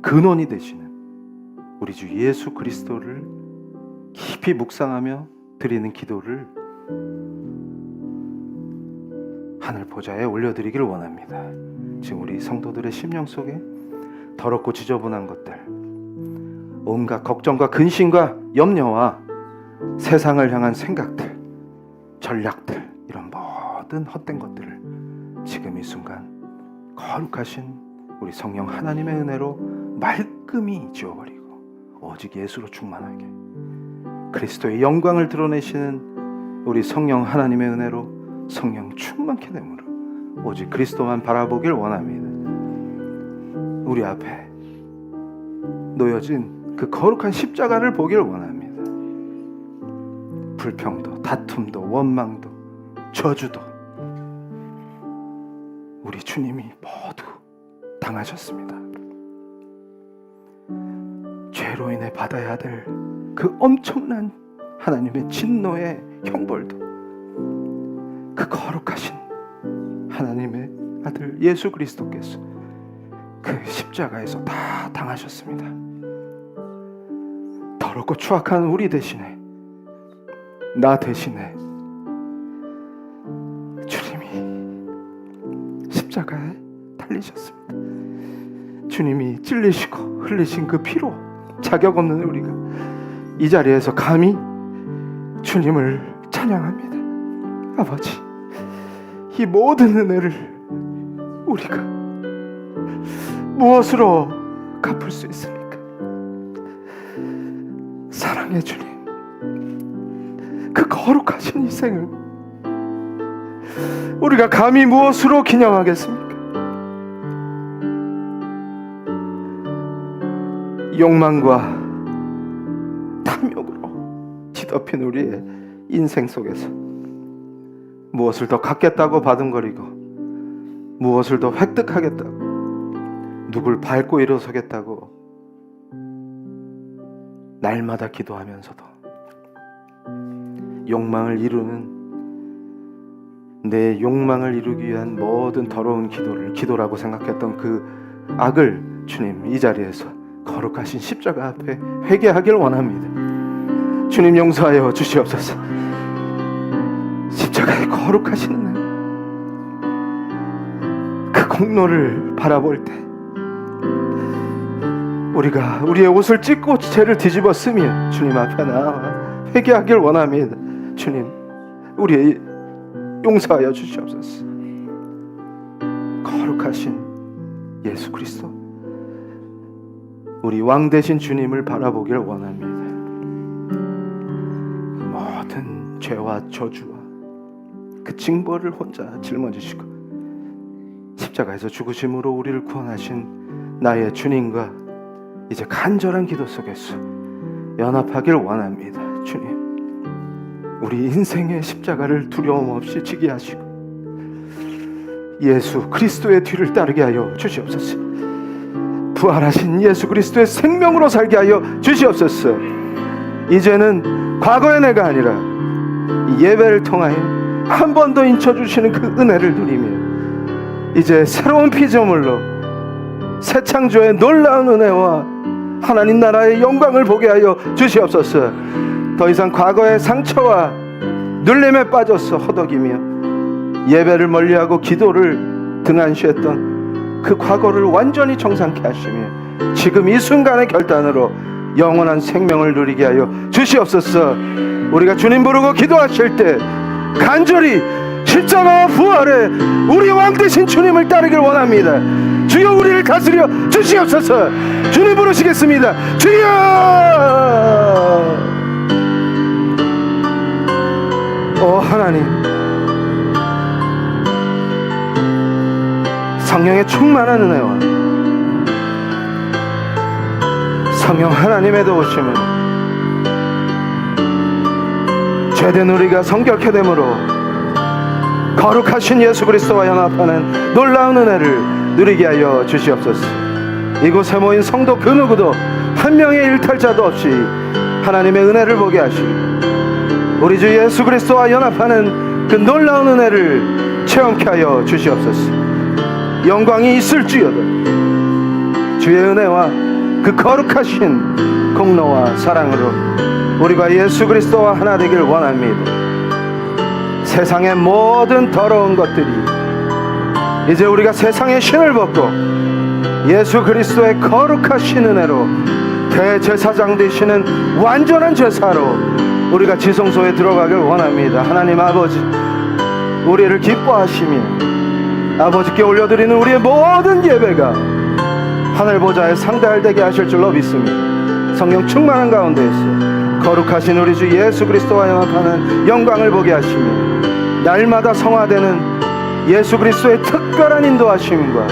근원이 되시는 우리 주 예수 그리스도를 깊이 묵상하며 드리는 기도를 하늘 보좌에 올려드리기를 원합니다. 지금 우리 성도들의 심령 속에 더럽고 지저분한 것들, 온갖 걱정과 근심과 염려와 세상을 향한 생각들, 전략들, 이런 모든 헛된 것들을 지금 이 순간 거룩하신 우리 성령 하나님의 은혜로 말끔히 지워버리고 오직 예수로 충만하게 그리스도의 영광을 드러내시는 우리 성령 하나님의 은혜로 성령 충만케 되므로 오직 그리스도만 바라보길 원합니다. 우리 앞에 놓여진 그 거룩한 십자가를 보길 원합니다. 불평도, 다툼도, 원망도, 저주도 우리 주님이 모두 당하셨습니다. 죄로 인해 받아야 될 그 엄청난 하나님의 진노의 형벌도 그 거룩하신 하나님의 아들 예수 그리스도께서 그 십자가에서 다 당하셨습니다. 더럽고 추악한 우리 대신에, 나 대신에 주님이 십자가에 달리셨습니다. 주님이 찔리시고 흘리신 그 피로 자격 없는 우리가 이 자리에서 감히 주님을 찬양합니다. 아버지, 이 모든 은혜를 우리가 무엇으로 갚을 수 있습니까? 사랑의 주님, 그 거룩하신 희생을 우리가 감히 무엇으로 기념하겠습니까? 욕망과 탐욕으로 뒤덮인 우리의 인생 속에서 무엇을 더 갖겠다고 바둥거리고, 무엇을 더 획득하겠다고, 누굴 밟고 일어서겠다고 날마다 기도하면서도 욕망을 이루는, 내 욕망을 이루기 위한 모든 더러운 기도를 기도라고 생각했던 그 악을 주님 이 자리에서 거룩하신 십자가 앞에 회개하길 원합니다. 주님 용서하여 주시옵소서. 십자가의 거룩하신 은혜, 그 공로를 바라볼 때 우리가 우리의 옷을 찢고 죄를 뒤집어 쓰며 주님 앞에 나와 회개하길 원합니다. 주님, 우리의 용서하여 주시옵소서. 거룩하신 예수 그리스도, 우리 왕 되신 주님을 바라보길 원합니다. 모든 죄와 저주와 그 징벌을 혼자 짊어지시고 십자가에서 죽으심으로 우리를 구원하신 나의 주님과 이제 간절한 기도 속에서 연합하길 원합니다. 주님, 우리 인생의 십자가를 두려움 없이 지게 하시고 예수 그리스도의 뒤를 따르게 하여 주시옵소서. 부활하신 예수 그리스도의 생명으로 살게 하여 주시옵소서. 이제는 과거의 내가 아니라 이 예배를 통하여 한 번 더 인쳐주시는 그 은혜를 누리며 이제 새로운 피조물로 새 창조의 놀라운 은혜와 하나님 나라의 영광을 보게 하여 주시옵소서. 더 이상 과거의 상처와 눌림에 빠져서 허덕이며 예배를 멀리하고 기도를 등한시했던 그 과거를 완전히 정상케 하시며 지금 이 순간의 결단으로 영원한 생명을 누리게 하여 주시옵소서. 우리가 주님 부르고 기도하실 때 간절히 십자가와 부활에 우리 왕 되신 주님을 따르길 원합니다. 주여, 우리를 다스려 주시옵소서. 주님 부르시겠습니다. 주여! 오 하나님, 성령의 충만한 은혜와 성령 하나님의 도우심을 죄된 우리가 성결케 됨으로 거룩하신 예수 그리스도와 연합하는 놀라운 은혜를 누리게 하여 주시옵소서. 이곳에 모인 성도 그 누구도 한 명의 일탈자도 없이 하나님의 은혜를 보게 하시고 우리 주 예수 그리스도와 연합하는 그 놀라운 은혜를 체험케 하여 주시옵소서. 영광이 있을지어다 주의 은혜와 그 거룩하신 공로와 사랑으로 우리가 예수 그리스도와 하나 되길 원합니다. 세상의 모든 더러운 것들이 이제 우리가 세상의 신을 벗고 예수 그리스도의 거룩하신 은혜로 대제사장 되시는 완전한 제사로 우리가 지성소에 들어가길 원합니다. 하나님 아버지, 우리를 기뻐하시며 아버지께 올려드리는 우리의 모든 예배가 하늘 보좌에 상달되게 하실 줄로 믿습니다. 성령 충만한 가운데에서 거룩하신 우리 주 예수 그리스도와 연합하는 영광을 보게 하시며 날마다 성화되는 예수 그리스도의 특별한 인도하심과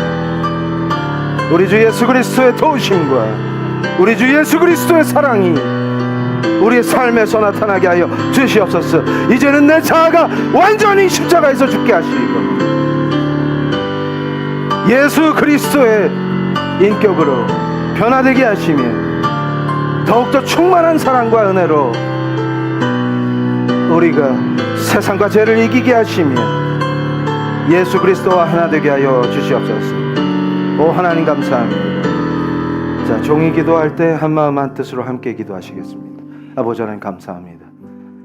우리 주 예수 그리스도의 도우심과 우리 주 예수 그리스도의 사랑이 우리의 삶에서 나타나게 하여 주시옵소서. 이제는 내 자아가 완전히 십자가에서 죽게 하시고 예수 그리스도의 인격으로 변화되게 하시며 더욱더 충만한 사랑과 은혜로 우리가 세상과 죄를 이기게 하시며 예수 그리스도와 하나 되게 하여 주시옵소서. 오 하나님 감사합니다. 자, 종이 기도할 때 한마음 한뜻으로 함께 기도하시겠습니다. 아버지 하나님 감사합니다.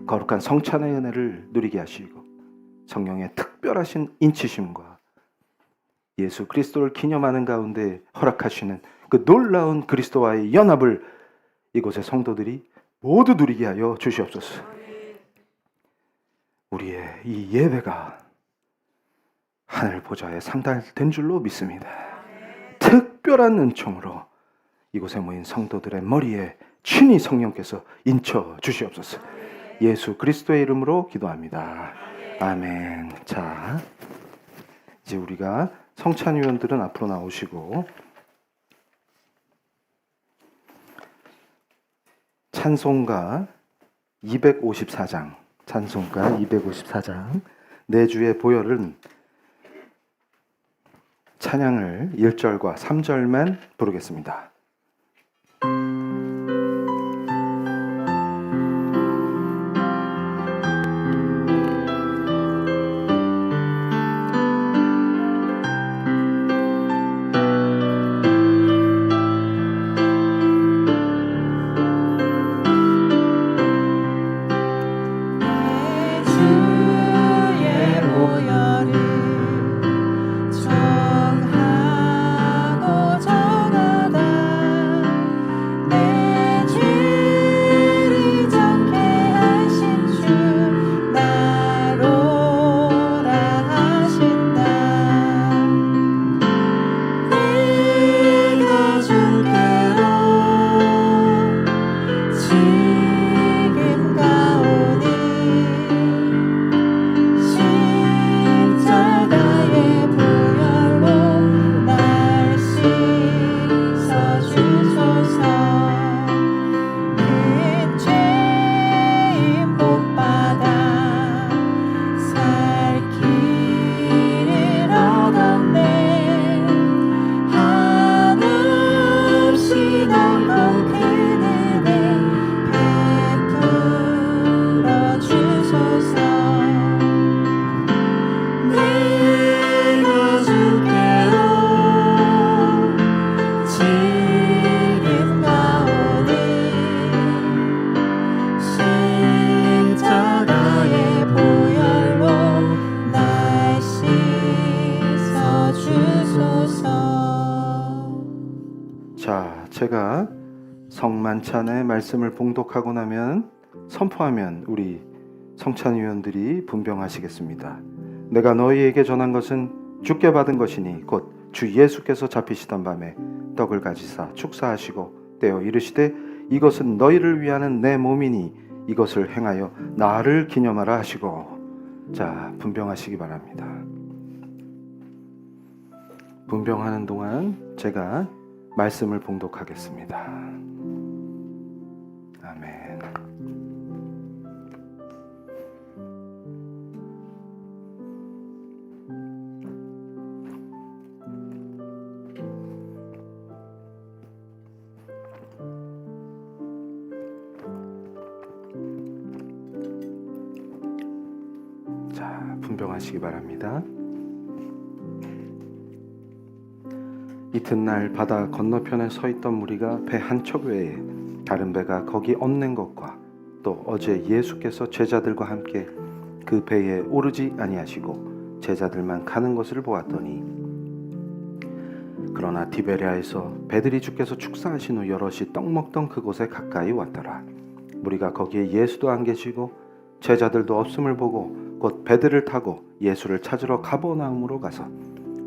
거룩한 성찬의 은혜를 누리게 하시고 성령의 특별하신 인치심과 예수 그리스도를 기념하는 가운데 허락하시는 그 놀라운 그리스도와의 연합을 이곳의 성도들이 모두 누리게 하여 주시옵소서. 우리의 이 예배가 하늘 보좌에 상달된 줄로 믿습니다. 특별한 은총으로 이곳에 모인 성도들의 머리에 친히 성령께서 인쳐 주시옵소서. 예수 그리스도의 이름으로 기도합니다. 아멘. 자, 이제 우리가 성찬위원들은 앞으로 나오시고 찬송가 254장, 찬송가 254장 내 주의 보혈은 찬양을 1절과 3절만 부르겠습니다. 제가 성만찬의 말씀을 봉독하고 나면 선포하면 우리 성찬위원들이 분병하시겠습니다. 내가 너희에게 전한 것은 주께 받은 것이니 곧 주 예수께서 잡히시던 밤에 떡을 가지사 축사하시고 떼어 이르시되 이것은 너희를 위하는 내 몸이니 이것을 행하여 나를 기념하라 하시고. 자, 분병하시기 바랍니다. 분병하는 동안 제가 말씀을 봉독하겠습니다. 아멘. 자, 분병하시기 바랍니다. 이튿날 바다 건너편에 서 있던 무리가 배 한 척 외에 다른 배가 거기 없는 것과 또 어제 예수께서 제자들과 함께 그 배에 오르지 아니하시고 제자들만 가는 것을 보았더니, 그러나 디베랴에서 배들이 주께서 축사하신 후 여럿이 떡 먹던 그곳에 가까이 왔더라. 무리가 거기에 예수도 안 계시고 제자들도 없음을 보고 곧 배들을 타고 예수를 찾으러 가버나움으로 가서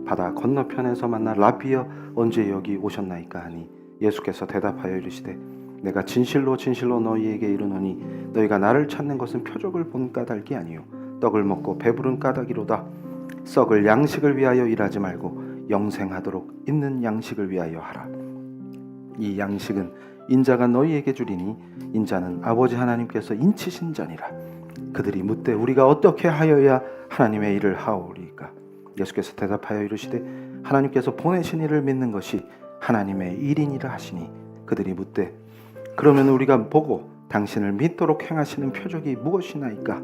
바다 건너편에서 만나 라비여 언제 여기 오셨나이까 하니, 예수께서 대답하여 이르시되 내가 진실로 진실로 너희에게 이르노니 너희가 나를 찾는 것은 표적을 본 까닭이 아니요 떡을 먹고 배부른 까닭이로다. 썩을 양식을 위하여 일하지 말고 영생하도록 있는 양식을 위하여 하라. 이 양식은 인자가 너희에게 주리니 인자는 아버지 하나님께서 인치신 자니라. 그들이 묻되 우리가 어떻게 하여야 하나님의 일을 하오리까? 예수께서 대답하여 이르시되 하나님께서 보내신 이를 믿는 것이 하나님의 일이니라 하시니, 그들이 묻되 그러면 우리가 보고 당신을 믿도록 행하시는 표적이 무엇이나이까?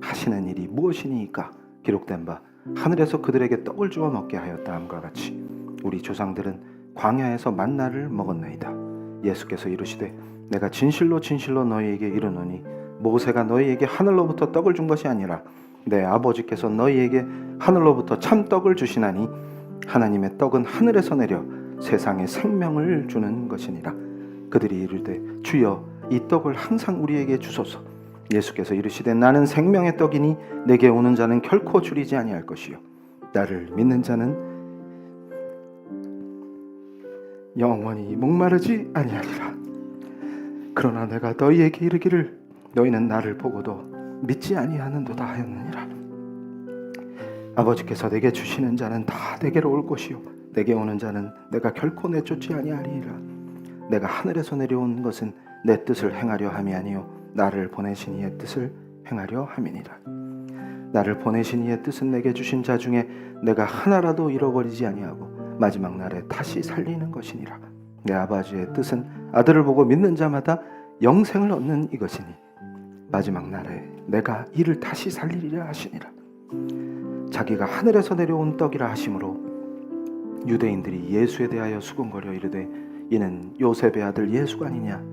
하시는 일이 무엇이니까? 기록된 바 하늘에서 그들에게 떡을 주어 먹게 하였다 함과 같이 우리 조상들은 광야에서 만나를 먹었나이다. 예수께서 이르시되 내가 진실로 진실로 너희에게 이르노니 모세가 너희에게 하늘로부터 떡을 준 것이 아니라 내 아버지께서 너희에게 하늘로부터 참떡을 주시나니 하나님의 떡은 하늘에서 내려 세상에 생명을 주는 것이니라. 그들이 이르되 주여 이 떡을 항상 우리에게 주소서. 예수께서 이르시되 나는 생명의 떡이니 내게 오는 자는 결코 줄이지 아니할 것이요 나를 믿는 자는 영원히 목마르지 아니하리라. 그러나 내가 너희에게 이르기를 너희는 나를 보고도 믿지 아니하는도다 하였느니라. 아버지께서 내게 주시는 자는 다 내게로 올 것이요 내게 오는 자는 내가 결코 내쫓지 아니하리라. 내가 하늘에서 내려온 것은 내 뜻을 행하려 함이 아니요 나를 보내신 이의 뜻을 행하려 함이니라. 나를 보내신 이의 뜻은 내게 주신 자 중에 내가 하나라도 잃어버리지 아니하고 마지막 날에 다시 살리는 것이니라. 내 아버지의 뜻은 아들을 보고 믿는 자마다 영생을 얻는 이것이니 마지막 날에 내가 이를 다시 살리리라 하시니라. 자기가 하늘에서 내려온 떡이라 하심으로 유대인들이 예수에 대하여 수군거려 이르되 이는 요셉의 아들 예수가 아니냐?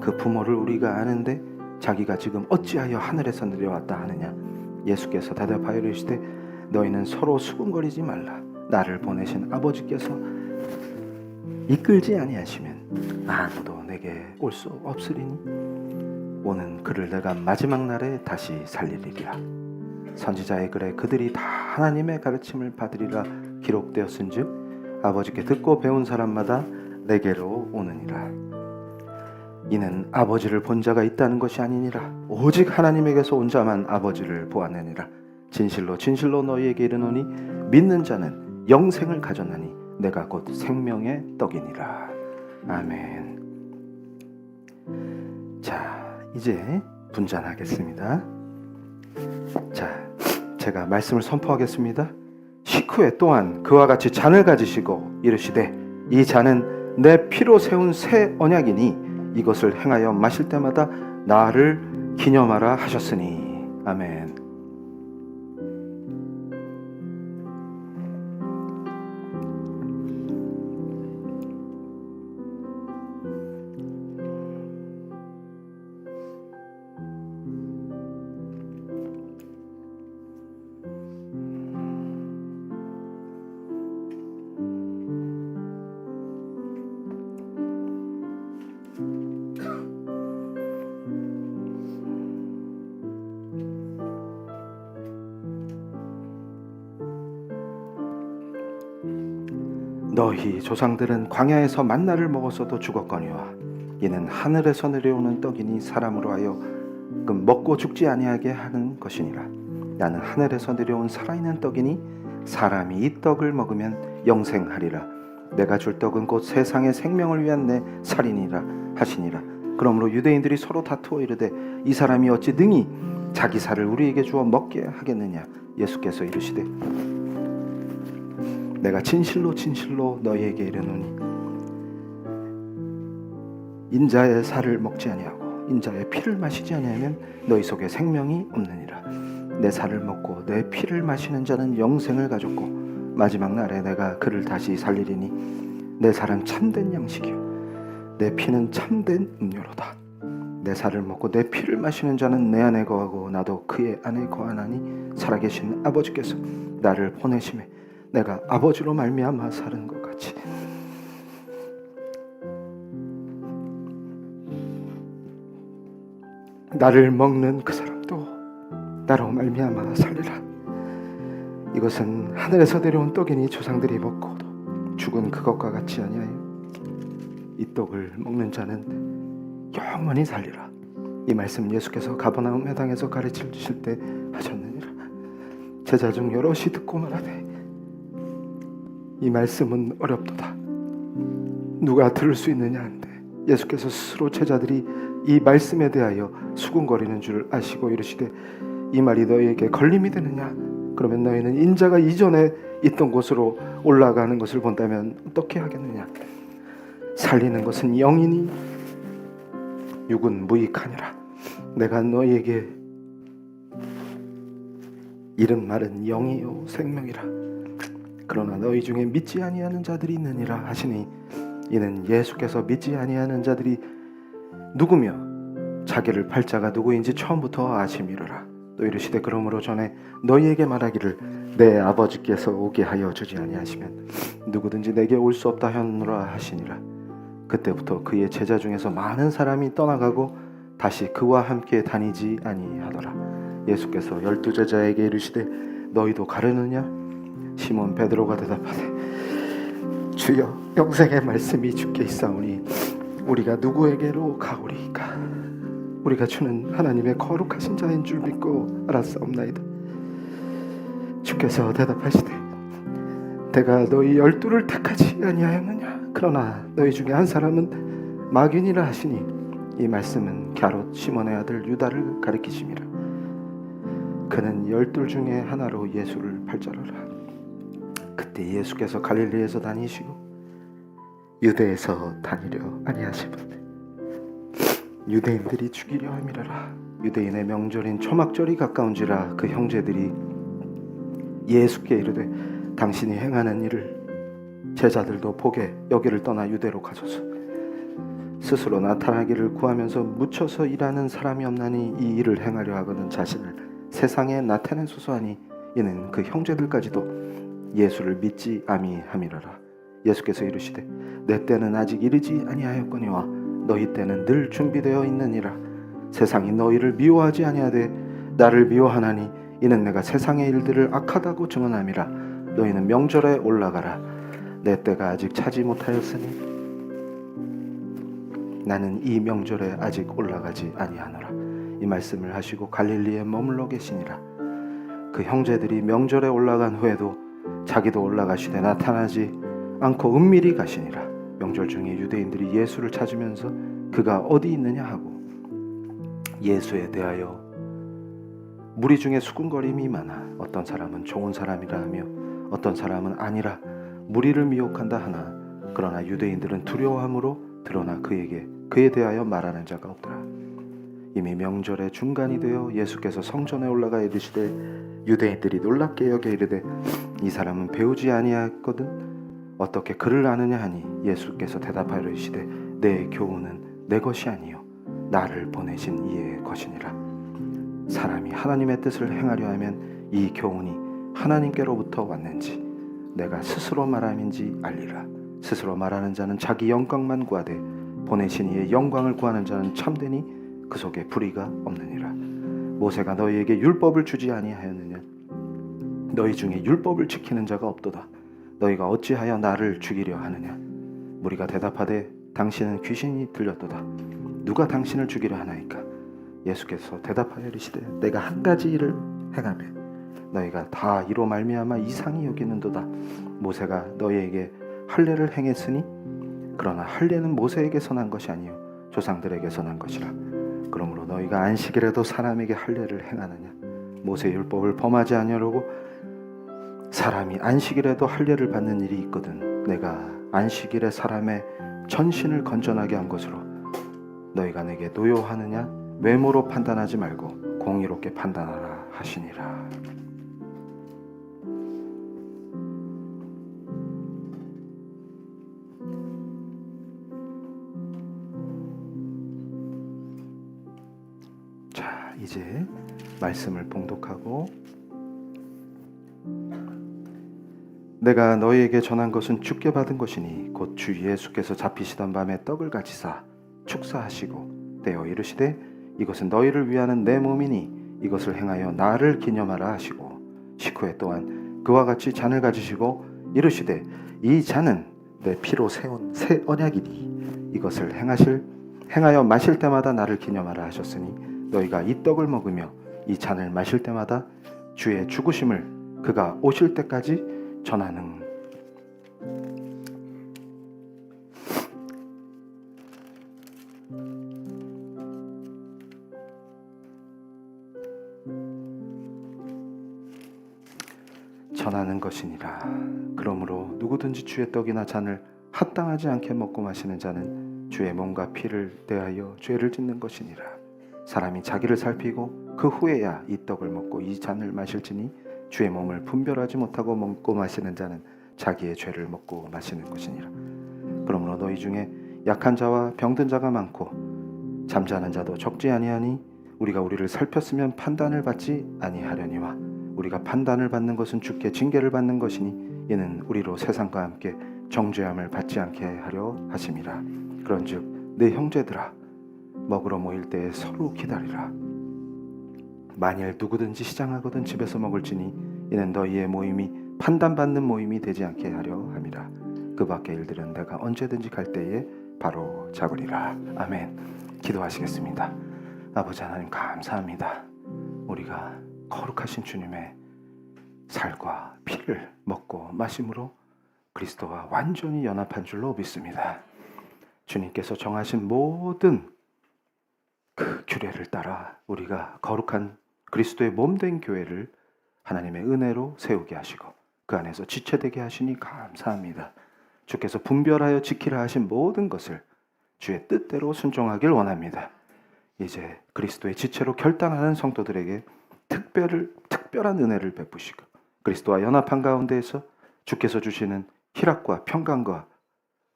그 부모를 우리가 아는데 자기가 지금 어찌하여 하늘에서 내려왔다 하느냐? 예수께서 대답하여 이르시되 너희는 서로 수군거리지 말라. 나를 보내신 아버지께서 이끌지 아니하시면 아무도 내게 올 수 없으리니 오는 그를 내가 마지막 날에 다시 살리리라. 선지자의 글에 그들이 다 하나님의 가르침을 받으리라 기록되었은즉 아버지께 듣고 배운 사람마다 내게로 오느니라. 이는 아버지를 본 자가 있다는 것이 아니니라. 오직 하나님에게서 온 자만 아버지를 보았느니라. 진실로 진실로 너희에게 이르노니 믿는 자는 영생을 가졌나니 내가 곧 생명의 떡이니라. 아멘. 자, 이제 분잔하겠습니다. 자, 제가 말씀을 선포하겠습니다. 식후에 또한 그와 같이 잔을 가지시고 이르시되 이 잔은 내 피로 세운 새 언약이니 이것을 행하여 마실 때마다 나를 기념하라 하셨으니. 아멘. 너희 조상들은 광야에서 만나를 먹었어도 죽었거니와 이는 하늘에서 내려오는 떡이니 사람으로 하여 먹고 죽지 아니하게 하는 것이니라. 나는 하늘에서 내려온 살아있는 떡이니 사람이 이 떡을 먹으면 영생하리라. 내가 줄 떡은 곧 세상의 생명을 위한 내 살이니라 하시니라. 그러므로 유대인들이 서로 다투어 이르되 이 사람이 어찌 능히 자기 살을 우리에게 주어 먹게 하겠느냐? 예수께서 이르시되 내가 진실로 진실로 너희에게 이르노니 인자의 살을 먹지 아니하고 인자의 피를 마시지 아니하면 너희 속에 생명이 없느니라. 내 살을 먹고 내 피를 마시는 자는 영생을 가졌고 마지막 날에 내가 그를 다시 살리리니 내 살은 참된 양식이요 내 피는 참된 음료로다. 내 살을 먹고 내 피를 마시는 자는 내 안에 거하고 나도 그의 안에 거하나니 살아계신 아버지께서 나를 보내심에 내가 아버지로 말미암아 사는 것 같이 나를 먹는 그 사람도 나로 말미암아 살리라. 이것은 하늘에서 내려온 떡이니 조상들이 먹고도 죽은 그것과 같이 아니하여 이 떡을 먹는 자는 영원히 살리라. 이 말씀 예수께서 가버나움 회당에서 가르쳐 주실 때 하셨느니라. 제자 중 여럿이 듣고 말하되 이 말씀은 어렵도다. 누가 들을 수 있느냐 한데 예수께서 스스로 제자들이 이 말씀에 대하여 수군거리는 줄 아시고 이르시되 이 말이 너희에게 걸림이 되느냐? 그러면 너희는 인자가 이전에 있던 곳으로 올라가는 것을 본다면 어떻게 하겠느냐? 살리는 것은 영이니 육은 무익하니라. 내가 너희에게 이른 말은 영이요 생명이라. 그러나 너희 중에 믿지 아니하는 자들이 있느니라 하시니, 이는 예수께서 믿지 아니하는 자들이 누구며 자기를 팔자가 누구인지 처음부터 아심이로라. 또 이르시되 그러므로 전에 너희에게 말하기를 내 아버지께서 오게 하여 주지 아니하시면 누구든지 내게 올 수 없다 하노라 하시니라. 그때부터 그의 제자 중에서 많은 사람이 떠나가고 다시 그와 함께 다니지 아니하더라. 예수께서 12 제자에게 이르시되 너희도 가려느냐? 시몬 베드로가 대답하되 주여, 영생의 말씀이 주께 있사오니 우리가 누구에게로 가오리이까? 우리가 주는 하나님의 거룩하신 자인 줄 믿고 알았사옵나이다. 주께서 대답하시되 내가 너희 12를 택하지 아니하였느냐? 그러나 너희 중에 한 사람은 마귀니라 하시니, 이 말씀은 갸롯 시몬의 아들 유다를 가리키심이라. 그는 12 중에 하나로 예수를 팔자로라. 그때 예수께서 갈릴리에서 다니시고 유대에서 다니려 아니하시거늘 유대인들이 죽이려 함이라라. 유대인의 명절인 초막절이 가까운지라 그 형제들이 예수께 이르되 당신이 행하는 일을 제자들도 보게 여기를 떠나 유대로 가소서. 스스로 나타나기를 구하면서 묻혀서 일하는 사람이 없나니 이 일을 행하려 하거든 자신을 세상에 나타내소서 하니, 이는 그 형제들까지도 예수를 믿지 아니함이로라. 예수께서 이르시되 내 때는 아직 이르지 아니하였거니와 너희 때는 늘 준비되어 있느니라. 세상이 너희를 미워하지 아니하되 나를 미워하나니 이는 내가 세상의 일들을 악하다고 증언함이라. 너희는 명절에 올라가라. 내 때가 아직 차지 못하였으니 나는 이 명절에 아직 올라가지 아니하노라. 이 말씀을 하시고 갈릴리에 머물러 계시니라. 그 형제들이 명절에 올라간 후에도 자기도 올라가시되 나타나지 않고 은밀히 가시니라. 명절 중에 유대인들이 예수를 찾으면서 그가 어디 있느냐 하고 예수에 대하여 무리 중에 수군거림이 많아 어떤 사람은 좋은 사람이라 하며 어떤 사람은 아니라 무리를 미혹한다 하나, 그러나 유대인들은 두려워함으로 드러나 그에 대하여 말하는 자가 없더라. 이미 명절의 중간이 되어 예수께서 성전에 올라가 이르시되 유대인들이 놀랍게 여겨 이르되 이 사람은 배우지 아니하였거든 어떻게 그를 아느냐 하니, 예수께서 대답하여 이르시되 내 교훈은 내 것이 아니요 나를 보내신 이의 것이니라. 사람이 하나님의 뜻을 행하려 하면 이 교훈이 하나님께로부터 왔는지 내가 스스로 말함인지 알리라. 스스로 말하는 자는 자기 영광만 구하되 보내신 이의 영광을 구하는 자는 참되니 그 속에 불의가 없느니라. 모세가 너희에게 율법을 주지 아니하였느냐? 너희 중에 율법을 지키는 자가 없도다. 너희가 어찌하여 나를 죽이려 하느냐? 무리가 대답하되 당신은 귀신이 들렸도다. 누가 당신을 죽이려 하나이까? 예수께서 대답하여 이르시되 내가 한 가지 일을 행하며 너희가 다 이로 말미암아 이상히 여기는도다. 모세가 너희에게 할례를 행했으니 그러나 할례는 모세에게서 난 것이 아니요 조상들에게서 난 것이라. 그러므로 너희가 안식일에도 사람에게 할례를 행하느냐? 모세 율법을 범하지 아니하려고 사람이 안식일에도 할례를 받는 일이 있거든 내가 안식일에 사람의 전신을 건전하게 한 것으로 너희가 내게 노여하느냐? 외모로 판단하지 말고 공의롭게 판단하라 하시니라. 자, 이제 말씀을 봉독하고 내가 너희에게 전한 것은 주께 받은 것이니 곧 주 예수께서 잡히시던 밤에 떡을 가지사 축사하시고 떼어 이르시되 이것은 너희를 위하는 내 몸이니 이것을 행하여 나를 기념하라 하시고 식후에 또한 그와 같이 잔을 가지시고 이르시되 이 잔은 내 피로 세운 새 언약이니 이것을 행하여 마실 때마다 나를 기념하라 하셨으니 너희가 이 떡을 먹으며 이 잔을 마실 때마다 주의 죽으심을 그가 오실 때까지 전하는. 전하는 것이니라. 그러므로 누구든지 주의 떡이나 잔을 합당하지 않게 먹고 마시는 자는 주의 몸과 피를 대하여 죄를 짓는 것이니라. 사람이 자기를 살피고 그 후에야 이 떡을 먹고 이 잔을 마실지니 주의 몸을 분별하지 못하고 먹고 마시는 자는 자기의 죄를 먹고 마시는 것이니라. 그러므로 너희 중에 약한 자와 병든 자가 많고 잠자는 자도 적지 아니하니 우리가 우리를 살폈으면 판단을 받지 아니하려니와 우리가 판단을 받는 것은 주께 징계를 받는 것이니 이는 우리로 세상과 함께 정죄함을 받지 않게 하려 하심이라. 그런즉 내 형제들아 먹으러 모일 때에 서로 기다리라. 만일 누구든지 시장하거든 집에서 먹을지니 이는 너희의 모임이 판단받는 모임이 되지 않게 하려 함이라. 그 밖의 일들은 내가 언제든지 갈 때에 바로 잡으리라. 아멘. 기도하시겠습니다. 아버지 하나님 감사합니다. 우리가 거룩하신 주님의 살과 피를 먹고 마심으로 그리스도와 완전히 연합한 줄로 믿습니다. 주님께서 정하신 모든 그 규례를 따라 우리가 거룩한 그리스도의 몸된 교회를 하나님의 은혜로 세우게 하시고 그 안에서 지체되게 하시니 감사합니다. 주께서 분별하여 지키라 하신 모든 것을 주의 뜻대로 순종하길 원합니다. 이제 그리스도의 지체로 결단하는 성도들에게 특별한 은혜를 베푸시고 그리스도와 연합한 가운데에서 주께서 주시는 희락과 평강과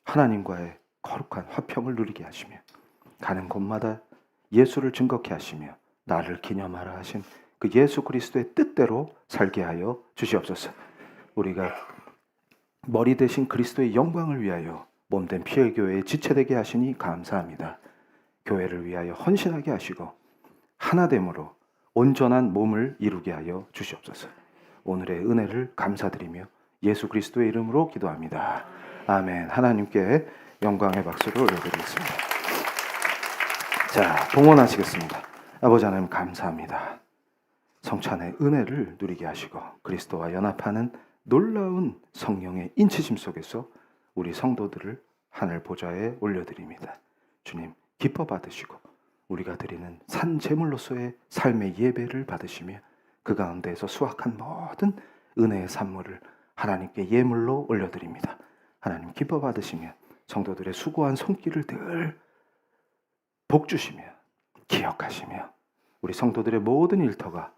하나님과의 거룩한 화평을 누리게 하시며 가는 곳마다 예수를 증거케 하시며 나를 기념하라 하신 그 예수 그리스도의 뜻대로 살게 하여 주시옵소서. 우리가 머리 대신 그리스도의 영광을 위하여 몸된 피엘교회에 지체되게 하시니 감사합니다. 교회를 위하여 헌신하게 하시고 하나됨으로 온전한 몸을 이루게 하여 주시옵소서. 오늘의 은혜를 감사드리며 예수 그리스도의 이름으로 기도합니다. 아멘. 하나님께 영광의 박수를 올려드리겠습니다. 자, 봉헌하시겠습니다. 아버지 하나님 감사합니다. 성찬의 은혜를 누리게 하시고 그리스도와 연합하는 놀라운 성령의 인치심 속에서 우리 성도들을 하늘 보좌에 올려드립니다. 주님 기뻐 받으시고 우리가 드리는 산 제물로서의 삶의 예배를 받으시며 그 가운데에서 수확한 모든 은혜의 산물을 하나님께 예물로 올려드립니다. 하나님 기뻐 받으시며 성도들의 수고한 손길을 늘 복주시며 기억하시며 우리 성도들의 모든 일터가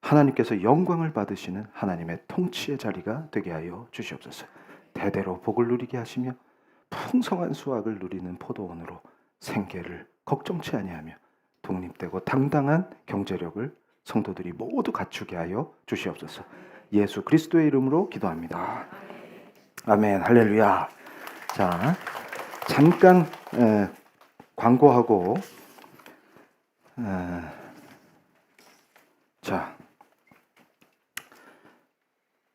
하나님께서 영광을 받으시는 하나님의 통치의 자리가 되게 하여 주시옵소서. 대대로 복을 누리게 하시며 풍성한 수확을 누리는 포도원으로 생계를 걱정치 아니하며 독립되고 당당한 경제력을 성도들이 모두 갖추게 하여 주시옵소서. 예수 그리스도의 이름으로 기도합니다. 아멘. 할렐루야. 자, 잠깐 광고하고 자,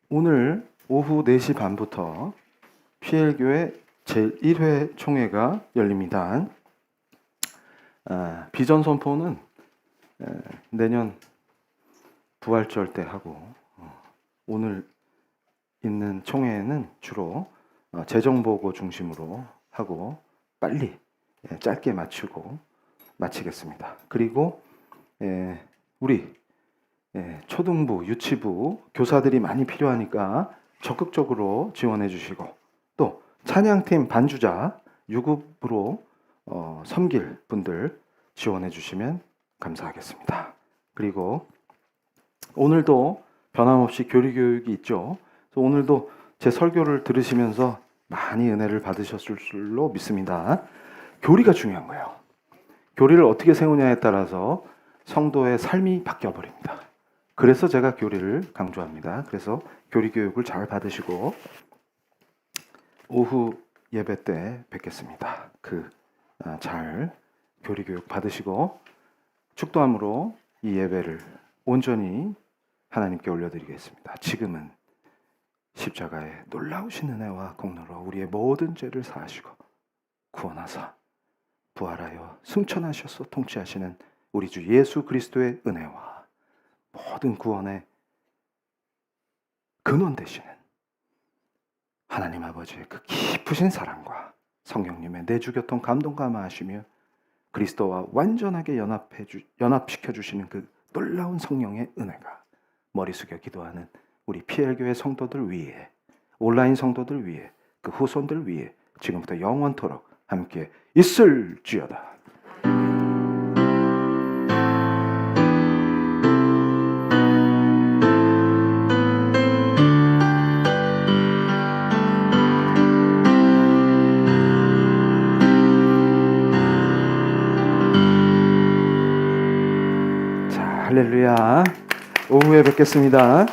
오늘 오후 4시 반부터 PL교회 제1회 총회가 열립니다. 비전 선포는 내년 부활절 때 하고 오늘 있는 총회는 주로 재정보고 중심으로 하고 빨리 짧게 마치겠습니다. 그리고 우리 초등부, 유치부 교사들이 많이 필요하니까 적극적으로 지원해 주시고 또 찬양팀 반주자 유급으로 섬길 분들 지원해 주시면 감사하겠습니다. 그리고 오늘도 변함없이 교리교육이 있죠. 그래서 오늘도 제 설교를 들으시면서 많이 은혜를 받으셨을 줄로 믿습니다. 교리가 중요한 거예요. 교리를 어떻게 세우냐에 따라서 성도의 삶이 바뀌어버립니다. 그래서 제가 교리를 강조합니다. 그래서 교리교육을 잘 받으시고 오후 예배 때 뵙겠습니다. 잘 교리교육 받으시고 축도함으로 이 예배를 온전히 하나님께 올려드리겠습니다. 지금은 십자가의 놀라우신 은혜와 공로로 우리의 모든 죄를 사하시고 구원하사 부활하여 승천하셔서 통치하시는 우리 주 예수 그리스도의 은혜와 모든 구원의 근원 되시는 하나님 아버지의 그 깊으신 사랑과 성령님의 내주교통 감동 감화하시며 그리스도와 완전하게 연합시켜 주시는 그 놀라운 성령의 은혜가 머리 숙여 기도하는 우리 PL교회 성도들 위에 온라인 성도들 위에 그 후손들 위에 지금부터 영원토록 함께 있을지어다. 자, 할렐루야. 오후에 뵙겠습니다.